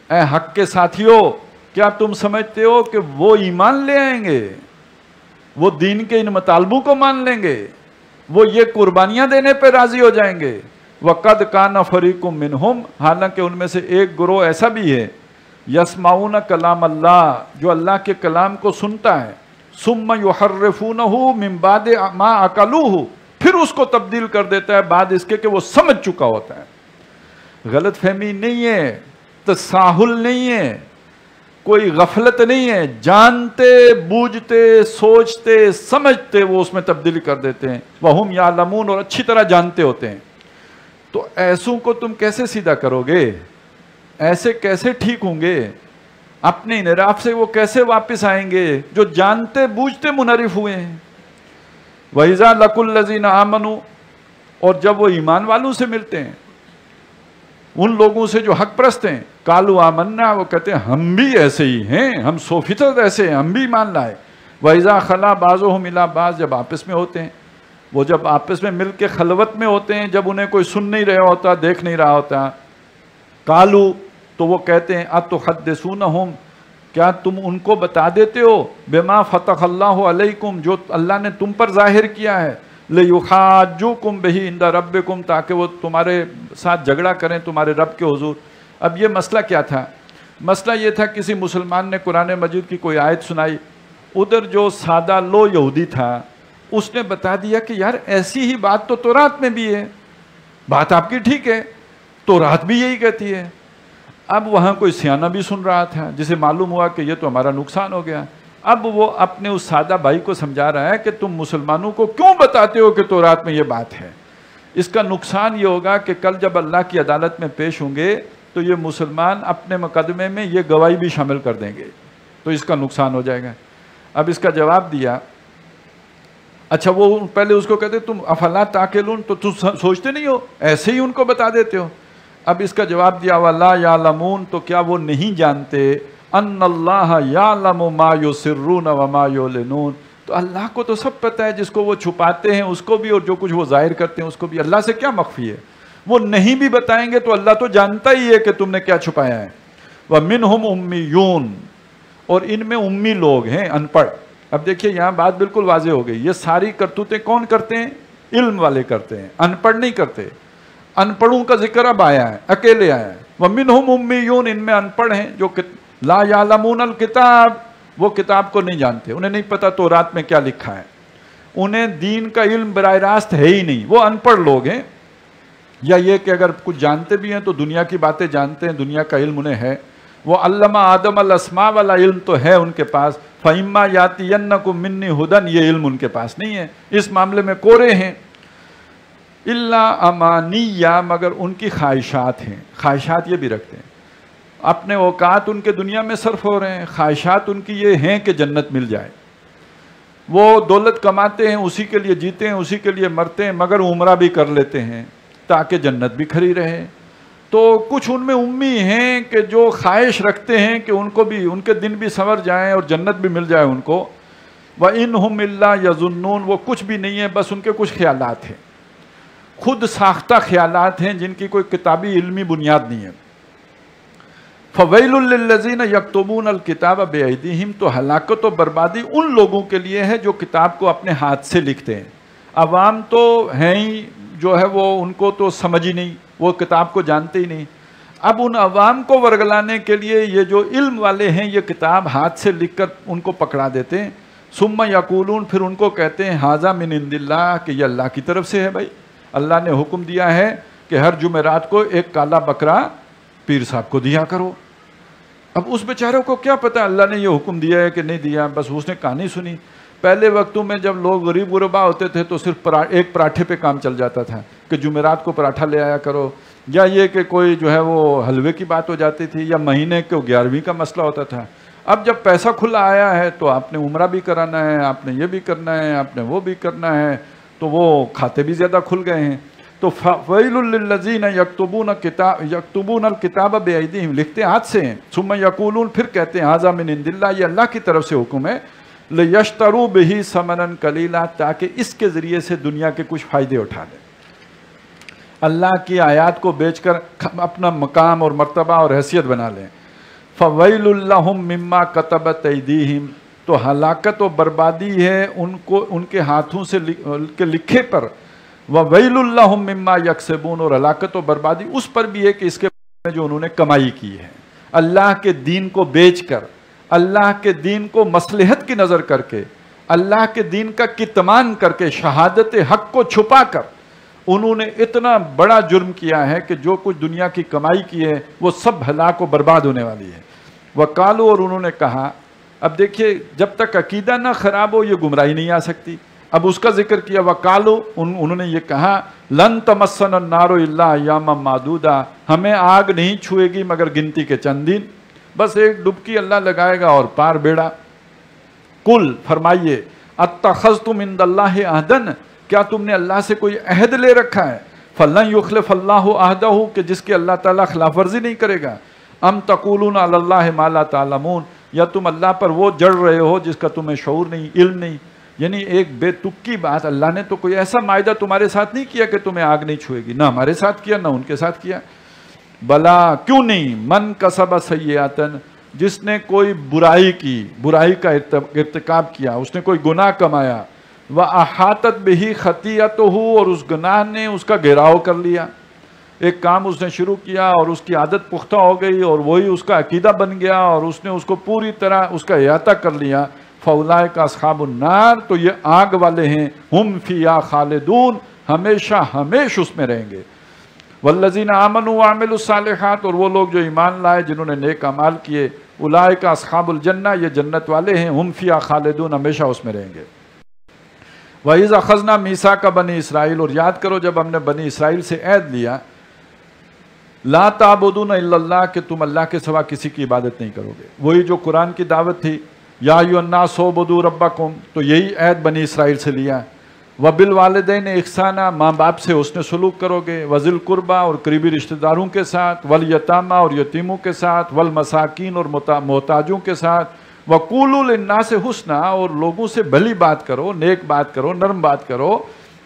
اے حق کے ساتھیوں، کیا تم سمجھتے ہو کہ وہ ایمان لے آئیں گے، وہ دین کے ان مطالبوں کو مان لیں گے، وہ یہ قربانیاں دینے پہ راضی ہو جائیں گے؟ وَقَدْ كَانَ فَرِيقٌ مِّنْهُمْ، حالانکہ ان میں سے ایک گروہ ایسا بھی ہے، يَسْمَعُونَ كَلَامَ اللَّهِ، جو اللہ کے کلام کو سنتا ہے، ثُمَّ يُحَرِّفُونَهُ مِن بَعْدِ مَا عَقَلُوهُ، پھر اس کو تبدیل کر دیتا ہے بعد اس کے کہ وہ سمجھ چکا ہوتا ہے۔ غلط فہمی نہیں ہے، تساہل نہیں ہے، کوئی غفلت نہیں ہے، جانتے بوجھتے سوچتے سمجھتے وہ اس میں تبدیلی کر دیتے ہیں۔ وَهُمْ يَعْلَمُونَ، اور اچھی طرح جانتے ہوتے ہیں۔ تو ایسوں کو تم کیسے سیدھا کرو گے؟ ایسے کیسے ٹھیک ہوں گے؟ اپنے انحراف سے وہ کیسے واپس آئیں گے جو جانتے بوجھتے منحرف ہوئے ہیں؟ وَإِذَا لَقُوا الَّذِينَ آمَنُوا، اور جب وہ ایمان والوں سے ملتے ہیں، ان لوگوں سے جو حق پرست ہیں، قَالُوا آمَنَّا، وہ کہتے ہیں ہم بھی ایسے ہی ہیں، ہم 100% ایسے ہیں، ہم بھی ایمان لائے۔ وَإِذَا خَلَا بَعْضُهُمْ إِلَىٰ بَعْضٍ، جب آپس میں ہوتے ہیں، وہ جب آپس میں مل کے خلوت میں ہوتے ہیں، جب انہیں کوئی سن نہیں رہا ہوتا، دیکھ نہیں رہا ہوتا، قالو، تو وہ کہتے ہیں اتحدثونہم، کیا تم ان کو بتا دیتے ہو، بما فتح اللہ علیکم، جو اللہ نے تم پر ظاہر کیا ہے، لیحاجوکم بہ عند ربکم، تاکہ وہ تمہارے ساتھ جھگڑا کریں تمہارے رب کے حضور۔ اب یہ مسئلہ کیا تھا؟ مسئلہ یہ تھا کسی مسلمان نے قرآن مجید کی کوئی آیت سنائی، ادھر جو سادہ لو یہودی تھا اس نے بتا دیا کہ یار ایسی ہی بات تو تورات میں بھی ہے، بات آپ کی ٹھیک ہے، تورات بھی یہی کہتی ہے۔ اب وہاں کوئی سیانہ بھی سن رہا تھا جسے معلوم ہوا کہ یہ تو ہمارا نقصان ہو گیا۔ اب وہ اپنے اس سادہ بھائی کو سمجھا رہا ہے کہ تم مسلمانوں کو کیوں بتاتے ہو کہ تورات میں یہ بات ہے؟ اس کا نقصان یہ ہوگا کہ کل جب اللہ کی عدالت میں پیش ہوں گے تو یہ مسلمان اپنے مقدمے میں یہ گواہی بھی شامل کر دیں گے، تو اس کا نقصان ہو جائے گا۔ اب اس کا جواب دیا اچھا وہ پہلے اس کو کہتے تم افلا تاکلون، تو تم سوچتے نہیں ہو، ایسے ہی ان کو بتا دیتے ہو۔ اب اس کا جواب دیا وَلَا يَعْلَمُونَ، تو کیا وہ نہیں جانتے ان اللہ یعلم ما یسرون وما یعلنون، تو اللہ کو تو سب پتہ ہے، جس کو وہ چھپاتے ہیں اس کو بھی اور جو کچھ وہ ظاہر کرتے ہیں اس کو بھی، اللہ سے کیا مخفی ہے؟ وہ نہیں بھی بتائیں گے تو اللہ تو جانتا ہی ہے کہ تم نے کیا چھپایا ہے۔ وَمِنْهُمْ أُمِّيُّونَ، اور ان میں امی لوگ ہیں، ان پڑھ۔ اب دیکھیے یہاں بات بالکل واضح ہو گئی، یہ ساری کرتوتیں کون کرتے ہیں؟ علم والے کرتے ہیں، ان پڑھ نہیں کرتے۔ ان پڑھوں کا ذکر اب آیا ہے، اکیلے آیا ہے۔ وَمِنْهُمْ أُمِّيُّونَ، ان میں ان پڑھ ہیں جو لا یعلمون الکتاب، وہ کتاب کو نہیں جانتے، انہیں نہیں پتا تورات میں کیا لکھا ہے، انہیں دین کا علم براہ راست ہے ہی نہیں، وہ ان پڑھ لوگ ہیں۔ یا یہ کہ اگر کچھ جانتے بھی ہیں تو دنیا کی باتیں جانتے ہیں، دنیا کا علم انہیں ہے۔ وہ علم آدم الاسماء والا علم تو ہے ان کے پاس، فَإِمَّا يَأْتِيَنَّكُم مِّنِّي هُدًى، یہ علم ان کے پاس نہیں ہے، اس معاملے میں کورے ہیں۔ الا امانیہ، مگر ان کی خواہشات ہیں، خواہشات یہ بھی رکھتے ہیں، اپنے اوقات ان کے دنیا میں صرف ہو رہے ہیں، خواہشات ان کی یہ ہیں کہ جنت مل جائے، وہ دولت کماتے ہیں، اسی کے لیے جیتے ہیں، اسی کے لیے مرتے ہیں، مگر عمرہ بھی کر لیتے ہیں تاکہ جنت بھی کھری رہے۔ تو کچھ ان میں امی ہیں کہ جو خواہش رکھتے ہیں کہ ان کو بھی ان کے دن بھی سنور جائیں اور جنت بھی مل جائے ان کو۔ وَإِنْهُمْ إِلَّا يَظُنُّونَ، وہ کچھ بھی نہیں ہے، بس ان کے کچھ خیالات ہیں، خود ساختہ خیالات ہیں جن کی کوئی کتابی علمی بنیاد نہیں ہے۔ فَوَيْلٌ لِّلَّذِينَ يَكْتُبُونَ الْكِتَابَ بِأَيْدِيهِمْ، تو ہلاکت و بربادی ان لوگوں کے لیے ہے جو کتاب کو اپنے ہاتھ سے لکھتے ہیں۔ عوام تو ہیں ہی جو ہے وہ ان کو تو سمجھ ہی نہیں، وہ کتاب کو جانتے ہی نہیں۔ اب ان عوام کو ورگلانے کے لیے یہ جو علم والے ہیں یہ کتاب ہاتھ سے لکھ کر ان کو پکڑا دیتے ہیں۔ ثم یقولون، پھر ان کو کہتے ہیں ھذا من عند اللہ، کہ یہ اللہ کی طرف سے ہے۔ بھائی اللہ نے حکم دیا ہے کہ ہر جمعرات کو ایک کالا بکرا پیر صاحب کو دیا کرو۔ اب اس بیچاروں کو کیا پتا اللہ نے یہ حکم دیا ہے کہ نہیں دیا، بس اس نے کہانی سنی۔ پہلے وقتوں میں جب لوگ غریب غربا ہوتے تھے تو صرف ایک پراٹھے پہ کام چل جاتا تھا کہ جمعرات کو پراٹھا لے آیا کرو، یا یہ کہ کوئی جو ہے وہ حلوے کی بات ہو جاتی تھی، یا مہینے کو 11ویں کا مسئلہ ہوتا تھا۔ اب جب پیسہ کھلا آیا ہے تو آپ نے عمرہ بھی کرانا ہے، آپ نے یہ بھی کرنا ہے، آپ نے وہ بھی کرنا ہے، تو وہ کھاتے بھی زیادہ کھل گئے ہیں۔ تو فَوَيْلٌ لِّلَّذِينَ يَكْتُبُونَ الْكِتَابَ بِأَيْدِيهِمْ، لکھتے ہاتھ سے ہیں۔ ثُمَّ يَقُولُونَ، پھر کہتے ہیں ھذا مِنْ عِندِ اللَّهِ، یہ اللہ کی طرف سے حکم ہے۔ لِيَشْتَرُوا بِهِ ثَمَنًا قَلِيلًا، تاکہ اس کے ذریعے سے دنیا کے کچھ فائدے اٹھا لیں، اللہ کی آیات کو بیچ کر اپنا مقام اور مرتبہ اور حیثیت بنا لیں۔ فَوَيْلٌ لَّهُم مِّمَّا كَتَبَتْ أَيْدِيهِمْ، تو ہلاکت و بربادی ہے ان کو ان کے ہاتھوں سے کے لکھے پر۔ وَوَيْلٌ لَّهُم مِّمَّا يَكْسِبُونَ، اور ہلاکت و بربادی اس پر بھی ہے کہ اس کے میں جو انہوں نے کمائی کی ہے، اللہ کے دین کو بیچ کر، اللہ کے دین کو مصلحت کی نظر کر کے، اللہ کے دین کا کتمان کر کے، شہادت حق کو چھپا کر، انہوں نے اتنا بڑا جرم کیا ہے کہ جو کچھ دنیا کی کمائی کی ہے وہ سب ہلاک و برباد ہونے والی ہے۔ وَقَالُوا، اور انہوں نے کہا، اب دیکھیے جب تک عقیدہ نہ خراب ہو یہ گمراہی نہیں آ سکتی۔ اب اس کا ذکر کیا، وَقَالُوا، انہوں نے یہ کہا، لَن تَمَسَّنَا النَّارُ إِلَّا أَيَّامًا مَّعْدُودًا، ہمیں آگ نہیں چھوئے گی مگر گنتی کے چند دن، بس ایک ڈبکی اللہ لگائے گا اور پار بیڑا۔ قُل، فرمائیے، اتخذتم عند اللہ عہدًا، کیا تم نے اللہ سے کوئی عہد لے رکھا ہے؟ فَلَن يُخْلِفَ اللَّهُ عَہْدَهُ، کہ جس کی اللہ تعالیٰ خلاف ورزی نہیں کرے گا۔ ام تقولون علی اللہ ما لا تعلمون، یا تم اللہ پر وہ جڑ رہے ہو جس کا تمہیں شعور نہیں، علم نہیں۔ یعنی ایک بے تکی بات، اللہ نے تو کوئی ایسا معاہدہ تمہارے ساتھ نہیں کیا کہ تمہیں آگ نہیں چھوئے گی، نہ ہمارے ساتھ کیا نہ ان کے ساتھ کیا۔ بلا، کیوں نہیں، من کسب سیئاتن، جس نے کوئی برائی کی، برائی کا ارتکاب کیا، اس نے کوئی گناہ کمایا، وَأَحَاطَتْ بِهِ خَطِيئَتُهُ، اور اس گناہ نے اس کا گھیراؤ کر لیا، ایک کام اس نے شروع کیا اور اس کی عادت پختہ ہو گئی اور وہی اس کا عقیدہ بن گیا اور اس نے اس کو پوری طرح اس کا احاطہ کر لیا، فَأُولَٰئِکَ أَصْحَابُ النَّارِ، تو یہ آگ والے ہیں، ہم فیہا خالدون، ہمیشہ ہمیش اس میں رہیں گے۔ والذین آمنوا وعملوا الصالحات، اور وہ لوگ جو ایمان لائے جنہوں نے نیک اعمال کیے، اولئک اصحاب الجنہ، یہ جنت والے ہیں، ہم فیہا خالدون، ہمیشہ اس میں رہیں گے۔ وَإِذْ أَخَذْنَا مِيثَاقَ بَنِي اسرائیل، اور یاد کرو جب ہم نے بنی اسرائیل سے عہد لیا، لا تعبدون الا اللہ، کہ تم اللہ کے سوا کسی کی عبادت نہیں کرو گے، وہی جو قرآن کی دعوت تھی، یا ایھا الناس اعبدوا ربکم، تو یہی عہد بنی اسرائیل سے لیا، وبالوالدین احسانا، ماں باپ سے حسن سلوک کرو گے، وذی القربا اور قریبی رشتہ داروں کے ساتھ، والیتامی اور یتیموں کے ساتھ، والمساکین اور محتاجوں کے ساتھ، وقولوا للناس حسنا اور لوگوں سے بھلی بات کرو، نیک بات کرو، نرم بات کرو،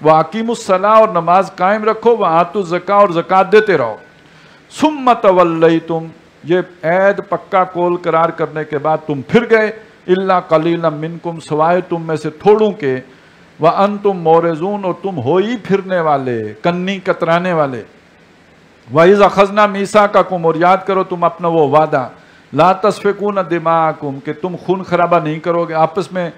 واقیموا الصلاۃ اور نماز قائم رکھو، وآتوا الزکاۃ اور زکوٰۃ دیتے رہو، ثم تولیتم یہ عید پکا کول قرار کرنے کے بعد تم پھر گئے، الا قلیلا منکم سوائے تم میں سے تھوڑوں کے، وانتم مورزون اور تم ہو ہی پھرنے والے، کنی کترانے والے، وَإِذْ أَخَذْنَا مِيثَاقَكُمْ اور یاد کرو تم اپنا وہ وعدہ، لا تسفکون دماءکم کہ تم خون خرابہ نہیں کرو گے، آپس میں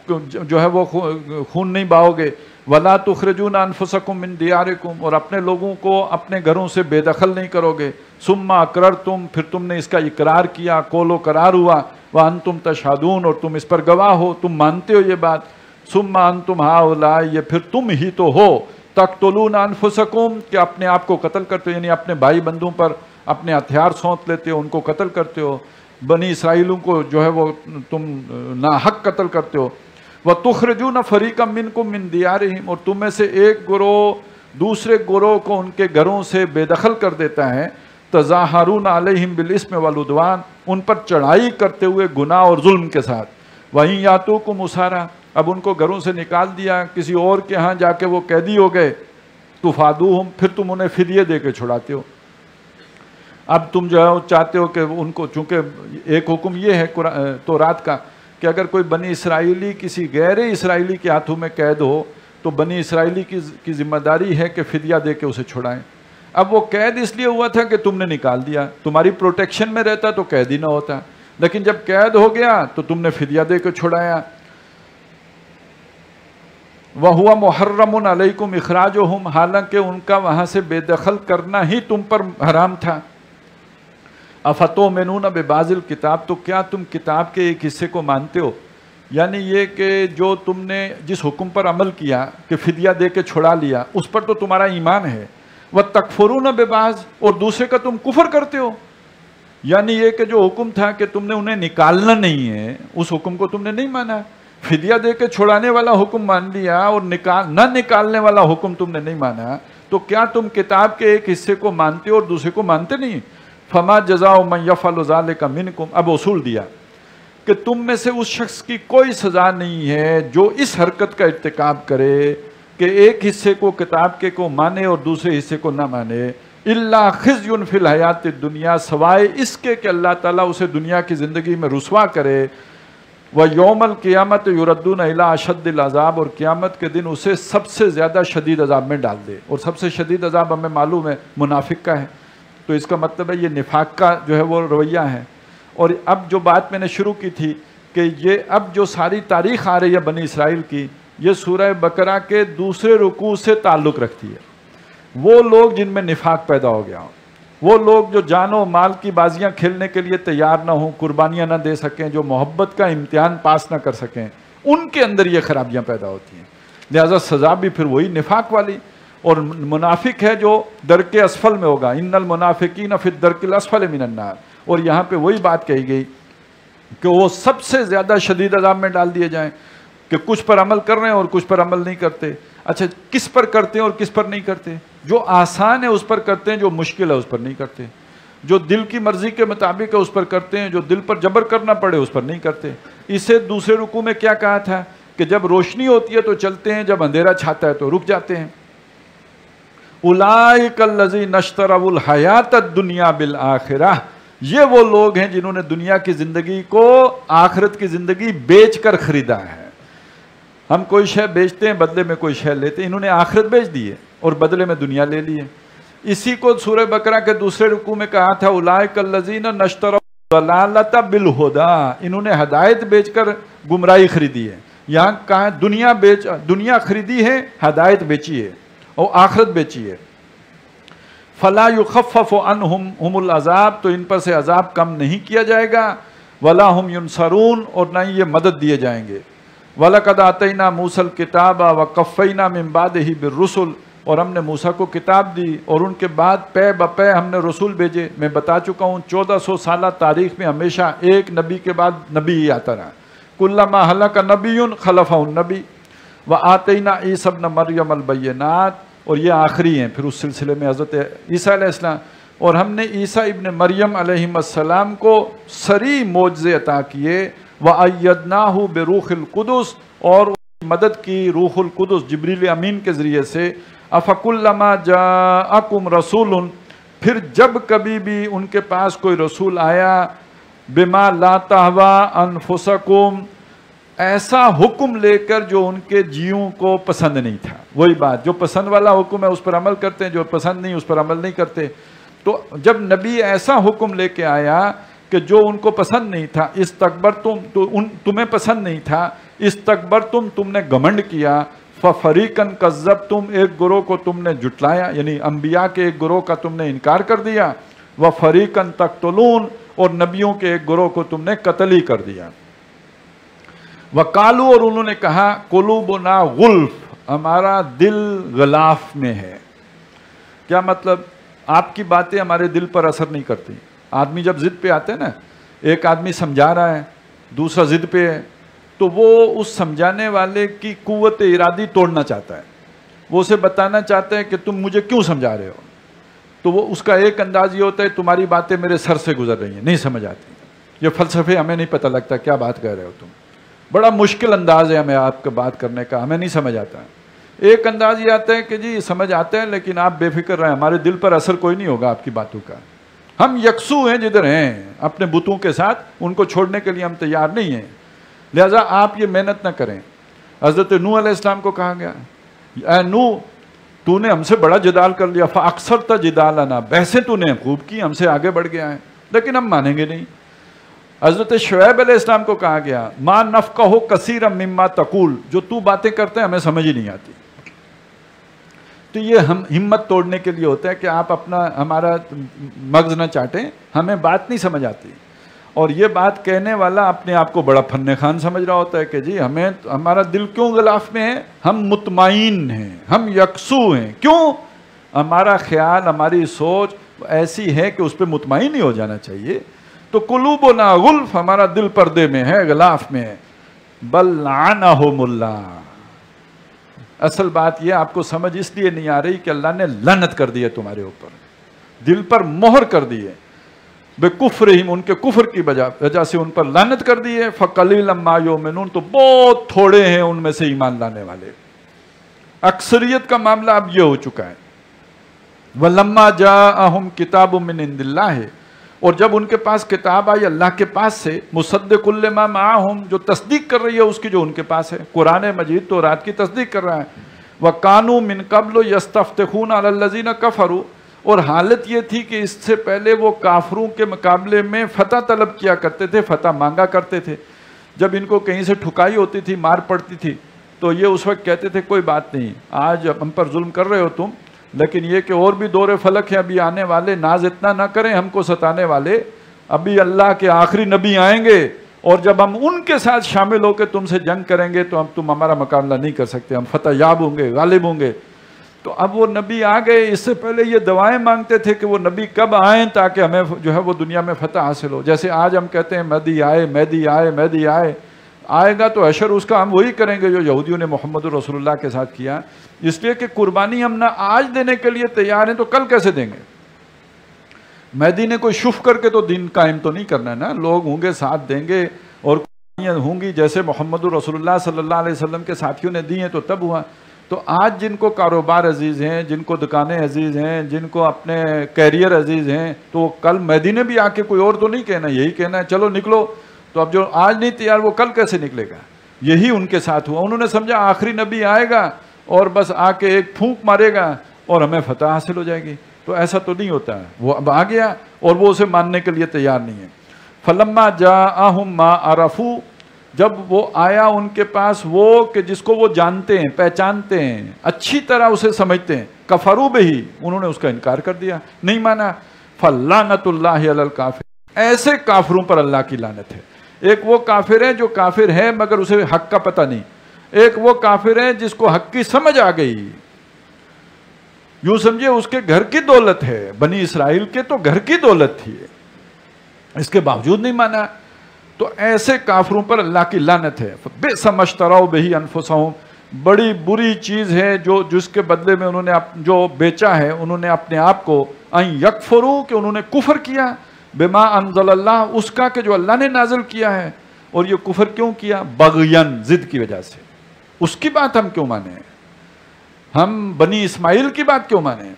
جو ہے وہ خون نہیں بہاؤ گے، وَلَا تُخْرِجُونَ أَنفُسَكُم مِّن دِيَارِكُمْ اور اپنے لوگوں کو اپنے گھروں سے بے دخل نہیں کرو گے، ثُمَّ أَقْرَرْتُمْ پھر تم نے اس کا اقرار کیا، قول و قرار ہوا، وَأَنْتُمْ تَشْهَدُونَ اور تم اس پر گواہ ہو، تم مانتے ہو یہ بات، ثُمَّ أَنْتُمْ هَؤُلَاءِ یہ پھر تم ہی تو ہو، تقتلون انفسکم کہ اپنے آپ کو قتل کرتے ہو، یعنی اپنے بھائی بندوں پر اپنے ہتھیار سونت لیتے ہو، ان کو قتل کرتے ہو، بنی اسرائیلوں کو جو ہے وہ تم ناحق قتل کرتے ہو، وَتُخْرِجُونَ فَرِيقًا مِّنكُم مِّن دِيَارِهِمْ اور تم میں سے ایک گروہ دوسرے گروہ کو ان کے گھروں سے بے دخل کر دیتا ہے، تَظَاهَرُونَ عَلَيْهِمْ بِالْإِثْمِ وَالْعُدْوَانِ ان پر چڑھائی کرتے ہوئے گناہ اور ظلم کے ساتھ، وَإِن يَأْتُوكُمْ أُسَارَىٰ اب ان کو گھروں سے نکال دیا، کسی اور کے ہاں جا کے وہ قیدی ہو گئے، تُفَادُوهُمْ پھر تم انہیں فدیے دے کے چھڑاتے ہو۔ اب تم جو ہے چاہتے ہو کہ ان کو، چونکہ ایک حکم یہ ہے تورات کا کہ اگر کوئی بنی اسرائیلی کسی غیر اسرائیلی کے ہاتھوں میں قید ہو تو بنی اسرائیلی کی ذمہ داری ہے کہ فدیہ دے کے اسے چھڑائیں۔ اب وہ قید اس لیے ہوا تھا کہ تم نے نکال دیا، تمہاری پروٹیکشن میں رہتا تو قید ہی نہ ہوتا، لیکن جب قید ہو گیا تو تم نے فدیہ دے کے چھڑایا۔ وَهُوَ مُحَرَّمٌ عَلَيْكُمْ إِخْرَاجُهُمْ حالانکہ ان کا وہاں سے بے دخل کرنا ہی تم پر حرام تھا۔ أَفَتُؤْمِنُونَ بِبَعْضِ الْكِتَابِ تو کیا تم کتاب کے ایک حصے کو مانتے ہو، یعنی یہ کہ جو تم نے جس حکم پر عمل کیا کہ فدیہ دے کے چھڑا لیا اس پر تو تمہارا ایمان ہے، وَتَكْفُرُونَ بِبَعْضِ اور دوسرے کا تم کفر کرتے ہو، یعنی یہ کہ جو حکم تھا کہ تم نے انہیں نکالنا نہیں ہے اس حکم کو تم نے نہیں مانا، فدیہ دے کے چھڑانے والا حکم مان لیا اور نہ نکالنے والا حکم تم نے نہیں مانا، تو کیا تم کتاب کے ایک حصے کو مانتے ہو اور دوسرے کو مانتے نہیں؟ فما جزاء من یفعل ذلک منکم اب اصول دیا کہ تم میں سے اس شخص کی کوئی سزا نہیں ہے جو اس حرکت کا ارتکاب کرے کہ ایک حصے کو کتاب کے کو مانے اور دوسرے حصے کو نہ مانے، الا خزی فی الحیات الدنیا سوائے اس کے کہ اللہ تعالیٰ اسے دنیا کی زندگی میں رسوا کرے، وَيَوْمَ الْقِيَامَةِ يُرَدُّونَ إِلَىٰ أَشَدِّ الْعَذَابِ اور قیامت کے دن اسے سب سے زیادہ شدید عذاب میں ڈال دے، اور سب سے شدید عذاب ہمیں معلوم ہے منافق کا ہے، تو اس کا مطلب ہے یہ نفاق کا جو ہے وہ رویہ ہے۔ اور اب جو بات میں نے شروع کی تھی کہ یہ اب جو ساری تاریخ آ رہی ہے بنی اسرائیل کی، یہ سورہ بقرہ کے دوسرے رکوع سے تعلق رکھتی ہے۔ وہ لوگ جن میں نفاق پیدا ہو گیا، وہ لوگ جو جان و مال کی بازیاں کھیلنے کے لیے تیار نہ ہوں، قربانیاں نہ دے سکیں، جو محبت کا امتحان پاس نہ کر سکیں، ان کے اندر یہ خرابیاں پیدا ہوتی ہیں، لہذا سزا بھی پھر وہی نفاق والی۔ اور منافق ہے جو درک اسفل میں ہوگا، ان المنافقین فی الدرک الاسفل من النار، اور یہاں پہ وہی بات کہی گئی کہ وہ سب سے زیادہ شدید عذاب میں ڈال دیے جائیں، کہ کچھ پر عمل کر رہے ہیں اور کچھ پر عمل نہیں کرتے۔ اچھا کس پر کرتے ہیں اور کس پر نہیں کرتے؟ جو آسان ہے اس پر کرتے ہیں، جو مشکل ہے اس پر نہیں کرتے، جو دل کی مرضی کے مطابق ہے اس پر کرتے ہیں، جو دل پر جبر کرنا پڑے اس پر نہیں کرتے۔ اسے دوسرے رکوع میں کیا کہا تھا کہ جب روشنی ہوتی ہے تو چلتے ہیں، جب اندھیرا چھاتا ہے تو رک جاتے ہیں۔ اولئک الذین اشتروا الحیات الدنیا بالآخرہ یہ وہ لوگ ہیں جنہوں نے دنیا کی زندگی کو آخرت کی زندگی بیچ کر خریدا ہے۔ ہم کوئی شے بیچتے ہیں بدلے میں کوئی شے لیتے ہیں، انہوں نے آخرت بیچ دی ہے اور بدلے میں دنیا لے لی ہے۔ اسی کو سورہ بقرہ کے دوسرے رکوع میں کہا تھا اولئک الذین اشتروا الضلالۃ بالہدی انہوں نے ہدایت بیچ کر گمراہی خریدی ہے۔ یہاں کہا دنیا خریدی ہے، ہدایت بیچی ہے اور آخرت بیچی ہے۔ فلا یخفف عنہم العذاب تو ان پر سے عذاب کم نہیں کیا جائے گا، ولا ہم ینصرون اور نہ ہی یہ مدد دیے جائیں گے۔ وَلَقَدْ آتَيْنَا مُوسَى الْكِتَابَ وَقَفَّيْنَا مِن بَعْدِهِ بِالرُّسُلِ اور ہم نے موسیٰ کو کتاب دی اور ان کے بعد پے بپے ہم نے رسول بھیجے۔ میں بتا چکا ہوں 1400 سالہ تاریخ میں ہمیشہ ایک نبی کے بعد نبی ہی آتا رہا۔ کلما ہلک نبی خلفہ النبی وآتینا عیسی ابن مریم البینات، اور یہ آخری ہیں پھر اس سلسلے میں حضرت عیسیٰ علیہ السلام، اور ہم نے عیسیٰ ابن مریم علیہ السلام کو صریح معجزے عطا کیے، وَأَيَّدْنَاهُ بِرُوحِ الْقُدُسِ، اور اس کی مدد کی روح القدس جبریل امین کے ذریعے سے۔ أَفَكُلَّمَا جَاءَكُمْ رَسُولٌ، پھر جب کبھی بھی ان کے پاس کوئی رسول آیا، بِمَا لَا تَهْوَىٰ أَنفُسَكُمْ، ایسا حکم لے کر جو ان کے جیوں کو پسند نہیں تھا، وہی بات جو پسند والا حکم ہے اس پر عمل کرتے ہیں، جو پسند نہیں اس پر عمل نہیں کرتے۔ تو جب نبی ایسا حکم لے کے آیا کہ جو ان کو پسند نہیں تھا، استکبرتم، تو تمہیں پسند نہیں تھا، استکبرتم، تم نے گھمنڈ کیا، ففریقاً کذبتم، ایک گروہ کو تم نے جھٹلایا، یعنی انبیاء کے ایک گروہ کا تم نے انکار کر دیا، وفریقاً تقتلون، اور نبیوں کے ایک گروہ کو تم نے قتل ہی کر دیا۔ وقالو، اور انہوں نے کہا، قلوبنا غلف، ہمارا دل غلاف میں ہے۔ کیا مطلب؟ آپ کی باتیں ہمارے دل پر اثر نہیں کرتی۔ آدمی جب ضد پہ آتے ہیں نا، ایک آدمی سمجھا رہا ہے، دوسرا ضد پہ ہے، تو وہ اس سمجھانے والے کی قوت ارادی توڑنا چاہتا ہے، وہ اسے بتانا چاہتا ہے کہ تم مجھے کیوں سمجھا رہے ہو، تو وہ اس کا ایک انداز یہ ہوتا ہے، تمہاری باتیں میرے سر سے گزر رہی ہیں، نہیں سمجھ آتی، یہ فلسفے ہمیں نہیں پتہ لگتا کیا بات کہہ رہے ہو تم، بڑا مشکل انداز ہے ہمیں آپ کا بات کرنے کا، ہمیں نہیں سمجھ آتا۔ ایک انداز یہ آتا ہے کہ جی سمجھ آتا ہے لیکن آپ بے فکر رہیں، ہمارے دل پر اثر کوئی نہیں ہوگا آپ کی باتوں کا، ہم یکسو ہیں جدھر ہیں اپنے بتوں کے ساتھ، ان کو چھوڑنے کے لیے ہم تیار نہیں ہیں، لہٰذا آپ یہ محنت نہ کریں۔ حضرت نوح علیہ السلام کو کہا گیا، اے نوح، تو نے ہم سے بڑا جدال کر لیا، فَأَكْثَرْتَ جِدَالَنَا، بحثیں تو نے خوب کی، ہم سے آگے بڑھ گیا ہے، لیکن ہم مانیں گے نہیں۔ حضرت شعیب علیہ السلام کو کہا گیا، مَا نَفْقَهُ كَثِيرًا مِمَّا تَقُولُ، جو تو باتیں کرتے ہیں ہمیں سمجھ ہی نہیں آتی۔ تو یہ ہم ہمت توڑنے کے لیے ہوتا ہے کہ آپ ہمارا مغز نہ چاٹیں، ہمیں بات نہیں سمجھ آتی، اور یہ بات کہنے والا اپنے آپ کو بڑا فن خان سمجھ رہا ہوتا ہے کہ جی ہمارا دل کیوں غلاف میں ہے، ہم مطمئن ہیں، ہم یکسو ہیں، کیوں؟ ہمارا خیال، ہماری سوچ ایسی ہے کہ اس پہ مطمئن ہی ہو جانا چاہیے۔ تو قلوبنا غلف، ہمارا دل پردے میں ہے، غلاف میں ہے، بل لعنہم اللہ، اصل بات یہ آپ کو سمجھ اس لیے نہیں آ رہی کہ اللہ نے لعنت کر دی ہے تمہارے اوپر، دل پر مہر کر دی ہے، بے کفرہم، ان کے کفر کی وجہ سے ان پر لعنت کر دی ہے، فقلیلا ما یؤمنون، تو بہت تھوڑے ہیں ان میں سے ایمان لانے والے، اکثریت کا معاملہ اب یہ ہو چکا ہے۔ ولما جاءہم کتاب من عند اللہ، اور جب ان کے پاس کتاب آئی اللہ کے پاس سے، مصدق لما معاہم، جو تصدیق کر رہی ہے اس کی جو ان کے پاس ہے، قرآن مجید تو رات کی تصدیق کر رہا ہے، وَكَانُوا مِن قَبْلُ يَسْتَفْتِحُونَ عَلَى الَّذِينَ كَفَرُوا، اور حالت یہ تھی کہ اس سے پہلے وہ کافروں کے مقابلے میں فتح طلب کیا کرتے تھے، فتح مانگا کرتے تھے، جب ان کو کہیں سے ٹھکائی ہوتی تھی، مار پڑتی تھی، تو یہ اس وقت کہتے تھے کوئی بات نہیں، آج ہم پر ظلم کر رہے ہو تم، لیکن یہ کہ اور بھی دور فلک ہیں ابھی آنے والے، ناز اتنا نہ کریں ہم کو ستانے والے، ابھی اللہ کے آخری نبی آئیں گے، اور جب ہم ان کے ساتھ شامل ہو کے تم سے جنگ کریں گے تو تم ہمارا مقابلہ نہیں کر سکتے، ہم فتح یاب ہوں گے، غالب ہوں گے۔ تو اب وہ نبی آ گئے، اس سے پہلے یہ دعائیں مانگتے تھے کہ وہ نبی کب آئیں تاکہ ہمیں جو ہے وہ دنیا میں فتح حاصل ہو، جیسے آج ہم کہتے ہیں مہدی آئے، مہدی آئے، مہدی آئے، آئے گا تو حشر اس کا ہم وہی کریں گے جو یہودیوں نے محمد رسول اللہ کے ساتھ کیا، اس لیے کہ قربانی ہم نہ آج دینے کے لیے تیار ہیں تو کل کیسے دیں گے؟ مہدی نے کوئی شف کر کے تو دین قائم تو نہیں کرنا ہے نا، لوگ ہوں گے ساتھ دیں گے اور قربانیاں ہوں گی جیسے محمد رسول اللہ صلی اللہ علیہ وسلم کے ساتھیوں نے دی ہیں تو تب ہوا۔ تو آج جن کو کاروبار عزیز ہیں، جن کو دکانیں عزیز ہیں، جن کو اپنے کیریئر عزیز ہیں، تو کل مہدی نے بھی آ کے کوئی اور تو نہیں کہنا، یہی کہنا ہے چلو نکلو، تو اب جو آج نہیں تیار وہ کل کیسے نکلے گا؟ یہی ان کے ساتھ ہوا، انہوں نے سمجھا آخری نبی آئے گا اور بس آ کے ایک پھونک مارے گا اور ہمیں فتح حاصل ہو جائے گی، تو ایسا تو نہیں ہوتا ہے، وہ اب آ گیا اور وہ اسے ماننے کے لیے تیار نہیں ہے۔ فلما جاءہم ما عرفوا، جب وہ آیا ان کے پاس وہ کہ جس کو وہ جانتے ہیں، پہچانتے ہیں، اچھی طرح اسے سمجھتے ہیں، کفروا بہ، انہوں نے اس کا انکار کر دیا، نہیں مانا، فلعنۃ اللہ علی الکافر، ایسے کافروں پر اللہ کی لعنت ہے۔ ایک وہ کافر ہے جو کافر ہے مگر اسے حق کا پتہ نہیں، ایک وہ کافر ہے جس کو حق کی سمجھ آ گئی، یوں سمجھے اس کے گھر کی دولت ہے، بنی اسرائیل کے تو گھر کی دولت تھی، اس کے باوجود نہیں مانا، تو ایسے کافروں پر اللہ کی لعنت ہے۔ بئس ما اشتروا بہ انفسہم، بڑی بری چیز ہے جس کے بدلے میں انہوں نے جو بیچا ہے انہوں نے اپنے آپ کو ان یکفروا کہ انہوں نے کفر کیا بما انزل اللہ اس کا کہ جو اللہ نے نازل کیا ہے. اور یہ کفر کیوں کیا؟ بغین ضد کی وجہ سے. اس کی بات ہم کیوں مانیں؟ ہم بنی اسماعیل کی بات کیوں مانیں؟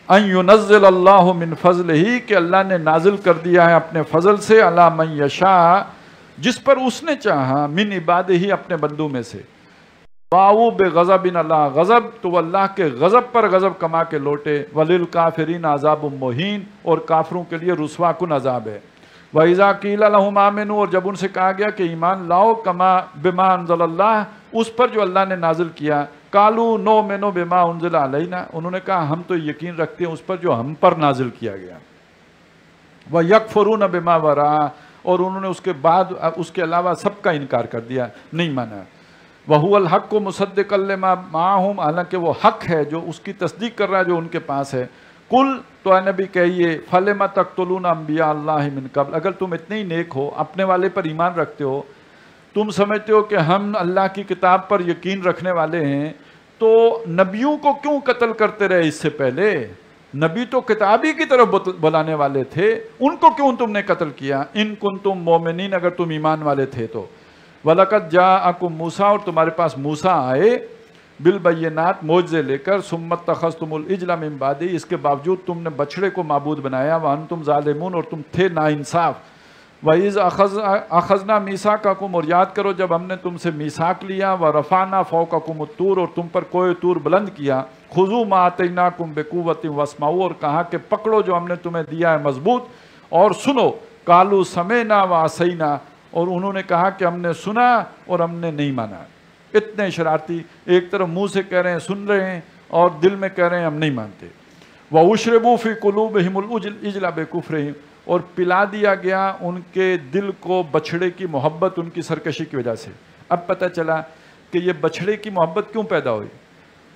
ان ینزل اللہ من فضلہ کہ اللہ نے نازل کر دیا ہے اپنے فضل سے علی من یشاء جس پر اس نے چاہا من عبادہ اپنے بندوں میں سے. باؤ بے غضب اللہ غضب تو وہ اللہ کے غضب پر غضب کما کے لوٹے. وللکافرین عذاب مہین اور کافروں کے لیے رسوا کن عذاب ہے. وَإِذَا قِيلَ لَهُمْ آمِنُوا اور جب ان سے کہا گیا کہ ایمان لاؤ کما بما انزل اللہ اس پر جو اللہ نے نازل کیا. قالوا نؤمن بما انزل علینا انہوں نے کہا ہم تو یقین رکھتے ہیں اس پر جو ہم پر نازل کیا گیا. وَيَكْفُرُونَ بِمَا وَرَاءَ اور انہوں نے اس کے بعد اس کے علاوہ سب کا انکار کر دیا، نہیں مانا. وَهُوَ الْحَقُّ مُصَدِّقًا لِمَا مَعَهُمْ حالانکہ وہ حق ہے جو اس کی تصدیق کر رہا ہے جو ان کے پاس ہے. قُلْ تو اے نبی کہیے فَلِمَ تَقْتُلُونَ أَنْبِيَاءَ اللَّهِ مِنْ قَبْلِ اگر تم اتنے ہی نیک ہو اپنے والے پر ایمان رکھتے ہو تم سمجھتے ہو کہ ہم اللہ کی کتاب پر یقین رکھنے والے ہیں تو نبیوں کو کیوں قتل کرتے رہے اس سے پہلے؟ نبی تو کتابی کی طرف بلانے والے تھے، ان کو کیوں تم نے قتل کیا؟ ان کنتم مومنین اگر تم ایمان والے تھے تو. وَلَقَدْ جَاءَكُمْ مُوسَىٰ اور تمہارے پاس موسیٰ آئے بالبینات معجزے لے کر. ثُمَّ اتَّخَذْتُمُ الْعِجْلَ مِن بَعْدِهِ اس کے باوجود تم نے بچڑے کو معبود بنایا. وَأَنْتُمْ ظَالِمُونَ اور تم تھے ناانصاف. وَإِذْ أَخَذْنَا مِيثَاقَكُمْ اور یاد کرو جب ہم نے تم سے میثاق لیا. وَرَفَعْنَا فَوْقَكُمُ الطُّورَ اور تم پر کوہ طور بلند کیا. خُذُوا مَا آتَيْنَاكُمْ بِقُوَّةٍ وَاسْمَعُوا اور کہا کہ پکڑو جو ہم نے تمہیں دیا ہے مضبوط اور سنو. قَالُوا سَمِعْنَا وَعَصَيْنَا اور انہوں نے کہا کہ ہم نے سنا اور ہم نے نہیں مانا. اتنے شرارتی، ایک طرف منہ سے کہہ رہے ہیں سن رہے ہیں اور دل میں کہہ رہے ہیں ہم نہیں مانتے. وَأُشْرِبُوا فِي قُلُوبِهِمُ الْعِجْلَ بِكُفْرِهِمْ اور پلا دیا گیا ان کے دل کو بچھڑے کی محبت ان کی سرکشی کی وجہ سے. اب پتہ چلا کہ یہ بچھڑے کی محبت کیوں پیدا ہوئی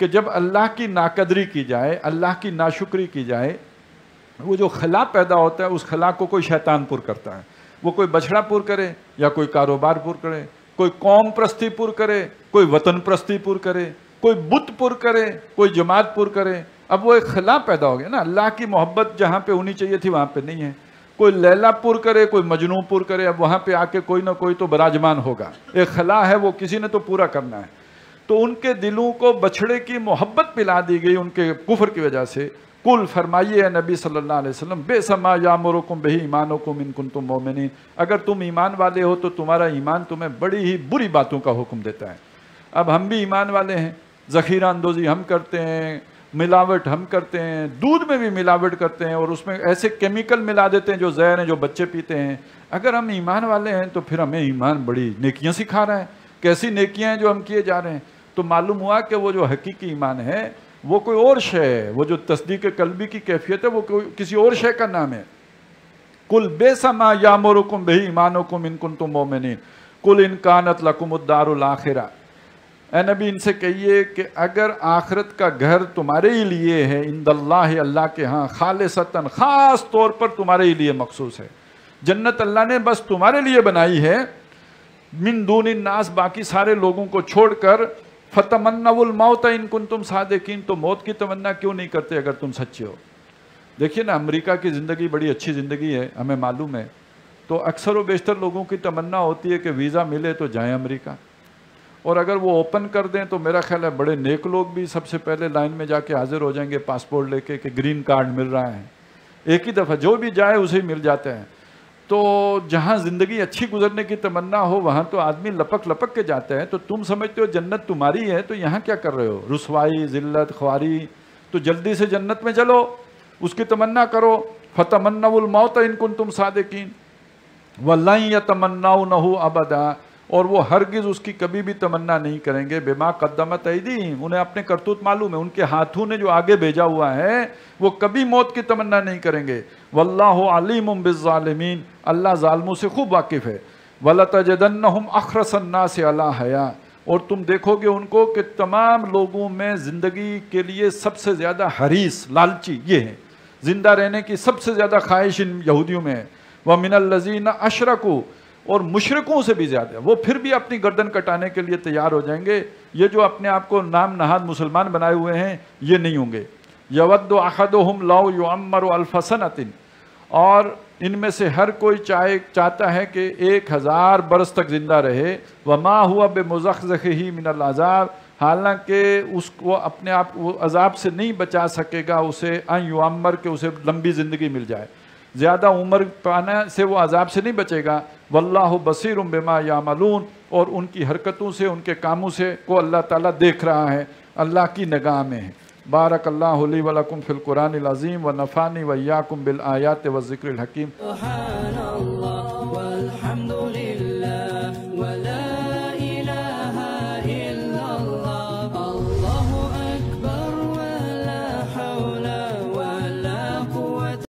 کہ جب اللہ کی ناقدری کی جائے، اللہ کی ناشکری کی جائے، وہ جو خلا پیدا ہوتا ہے اس خلا کو کوئی شیطان پر کرتا ہے. وہ کوئی بچھڑا پر کرے یا کوئی کاروبار پر کرے، کوئی قوم پرستی پر کرے، کوئی وطن پرستی پر کرے، کوئی بت پر کرے، کوئی جماعت پر کرے. اب وہ ایک خلا پیدا ہو گیا نا، اللہ کی محبت جہاں پہ ہونی چاہیے تھی وہاں پہ نہیں ہے. کوئی لیلا پر کرے، کوئی مجنوں پر کرے، اب وہاں پہ آ کے کوئی نہ کوئی تو براجمان ہوگا. ایک خلا ہے وہ کسی نے تو پورا کرنا ہے. تو ان کے دلوں کو بچھڑے کی محبت پلا دی گئی ان کے کفر کی وجہ سے. قل فرمائیے نبی صلی اللہ علیہ وسلم بئس ما یامرکم بہ ایمانکم ان کنتم مؤمنین اگر تم ایمان والے ہو تو تمہارا ایمان تمہیں بڑی ہی بری باتوں کا حکم دیتا ہے. اب ہم بھی ایمان والے ہیں، ذخیرہ اندوزی ہم کرتے ہیں، ملاوٹ ہم کرتے ہیں، دودھ میں بھی ملاوٹ کرتے ہیں اور اس میں ایسے کیمیکل ملا دیتے ہیں جو زہر ہیں جو بچے پیتے ہیں. اگر ہم ایمان والے ہیں تو پھر ہمیں ایمان بڑی نیکیاں سکھا رہا ہے. کیسی نیکیاں ہیں جو ہم کیے جا رہے ہیں؟ تو معلوم ہوا کہ وہ جو حقیقی ایمان ہے وہ کوئی اور شے ہے، وہ جو تصدیق قلبی کی کیفیت ہے وہ کسی اور شے کا نام ہے. قل بئس ما یامرکم بہ ایمانکم ان کنتم مؤمنین قل ان کانت لکم الدار الآخرہ. اے نبی ان سے کہیے کہ اگر آخرت کا گھر تمہارے ہی لیے ہے عند اللہ اللہ کے ہاں خالصتاً خاص طور پر تمہارے ہی لیے مخصوص ہے، جنت اللہ نے بس تمہارے لیے بنائی ہے من دون الناس باقی سارے لوگوں کو چھوڑ کر فتمنوا الموت ان کنتم صادقین تو موت کی تمنا کیوں نہیں کرتے اگر تم سچے ہو. دیکھیے نا امریکہ کی زندگی بڑی اچھی زندگی ہے ہمیں معلوم ہے، تو اکثر و بیشتر لوگوں کی تمنا ہوتی ہے کہ ویزا ملے تو جائیں امریکہ، اور اگر وہ اوپن کر دیں تو میرا خیال ہے بڑے نیک لوگ بھی سب سے پہلے لائن میں جا کے حاضر ہو جائیں گے پاسپورٹ لے کے کہ گرین کارڈ مل رہا ہے. ایک ہی دفعہ جو بھی جائے اسے مل جاتا ہے. تو جہاں زندگی اچھی گزرنے کی تمنا ہو وہاں تو آدمی لپک لپک کے جاتا ہے. تو تم سمجھتے ہو جنت تمہاری ہے تو یہاں کیا کر رہے ہو؟ رسوائی، ذلت، خواری. تو جلدی سے جنت میں چلو، اس کی تمنا کرو. فتمنوا الموت ان کنتم صادقین ولن یتمنونہ ابدا اور وہ ہرگز اس کی کبھی بھی تمنا نہیں کریں گے. بما قدمت ایدیہم انہیں اپنے کرتوت معلوم ہے، ان کے ہاتھوں نے جو آگے بھیجا ہوا ہے وہ کبھی موت کی تمنا نہیں کریں گے. واللہ علیم بالظالمین اللہ ظالموں سے خوب واقف ہے. ولتجدنہم احرص الناس علی حیاء اور تم دیکھو گے ان کو کہ تمام لوگوں میں زندگی کے لیے سب سے زیادہ حریص لالچی یہ ہے، زندہ رہنے کی سب سے زیادہ خواہش ان یہودیوں میں ہے. وَمِنَ الَّذِينَ أَشْرَكُوا اور مشرکوں سے بھی زیادہ وہ پھر بھی اپنی گردن کٹانے کے لیے تیار ہو جائیں گے. یہ جو اپنے آپ کو نام نہاد مسلمان بنائے ہوئے ہیں یہ نہیں ہوں گے. یود احدہم لو یعمر الف سنۃ، اور ان میں سے ہر کوئی چاہتا ہے کہ 1000 برس تک زندہ رہے. وما ہوا بمزخزخہ من العذاب، حالانکہ اس کو اپنے آپ وہ عذاب سے نہیں بچا سکے گا اسے ان یعمر، کہ اسے لمبی زندگی مل جائے. زیادہ عمر پانے سے وہ عذاب سے نہیں بچے گا. واللہ بصیر بما یعملون، اور ان کی حرکتوں سے ان کے کاموں سے کو اللہ تعالیٰ دیکھ رہا ہے، اللہ کی نگاہ میں ہے. بارک اللہ لی ولکم فی القرآن العظیم ونفعنی وایاکم بالآیات والذکر الحکیم.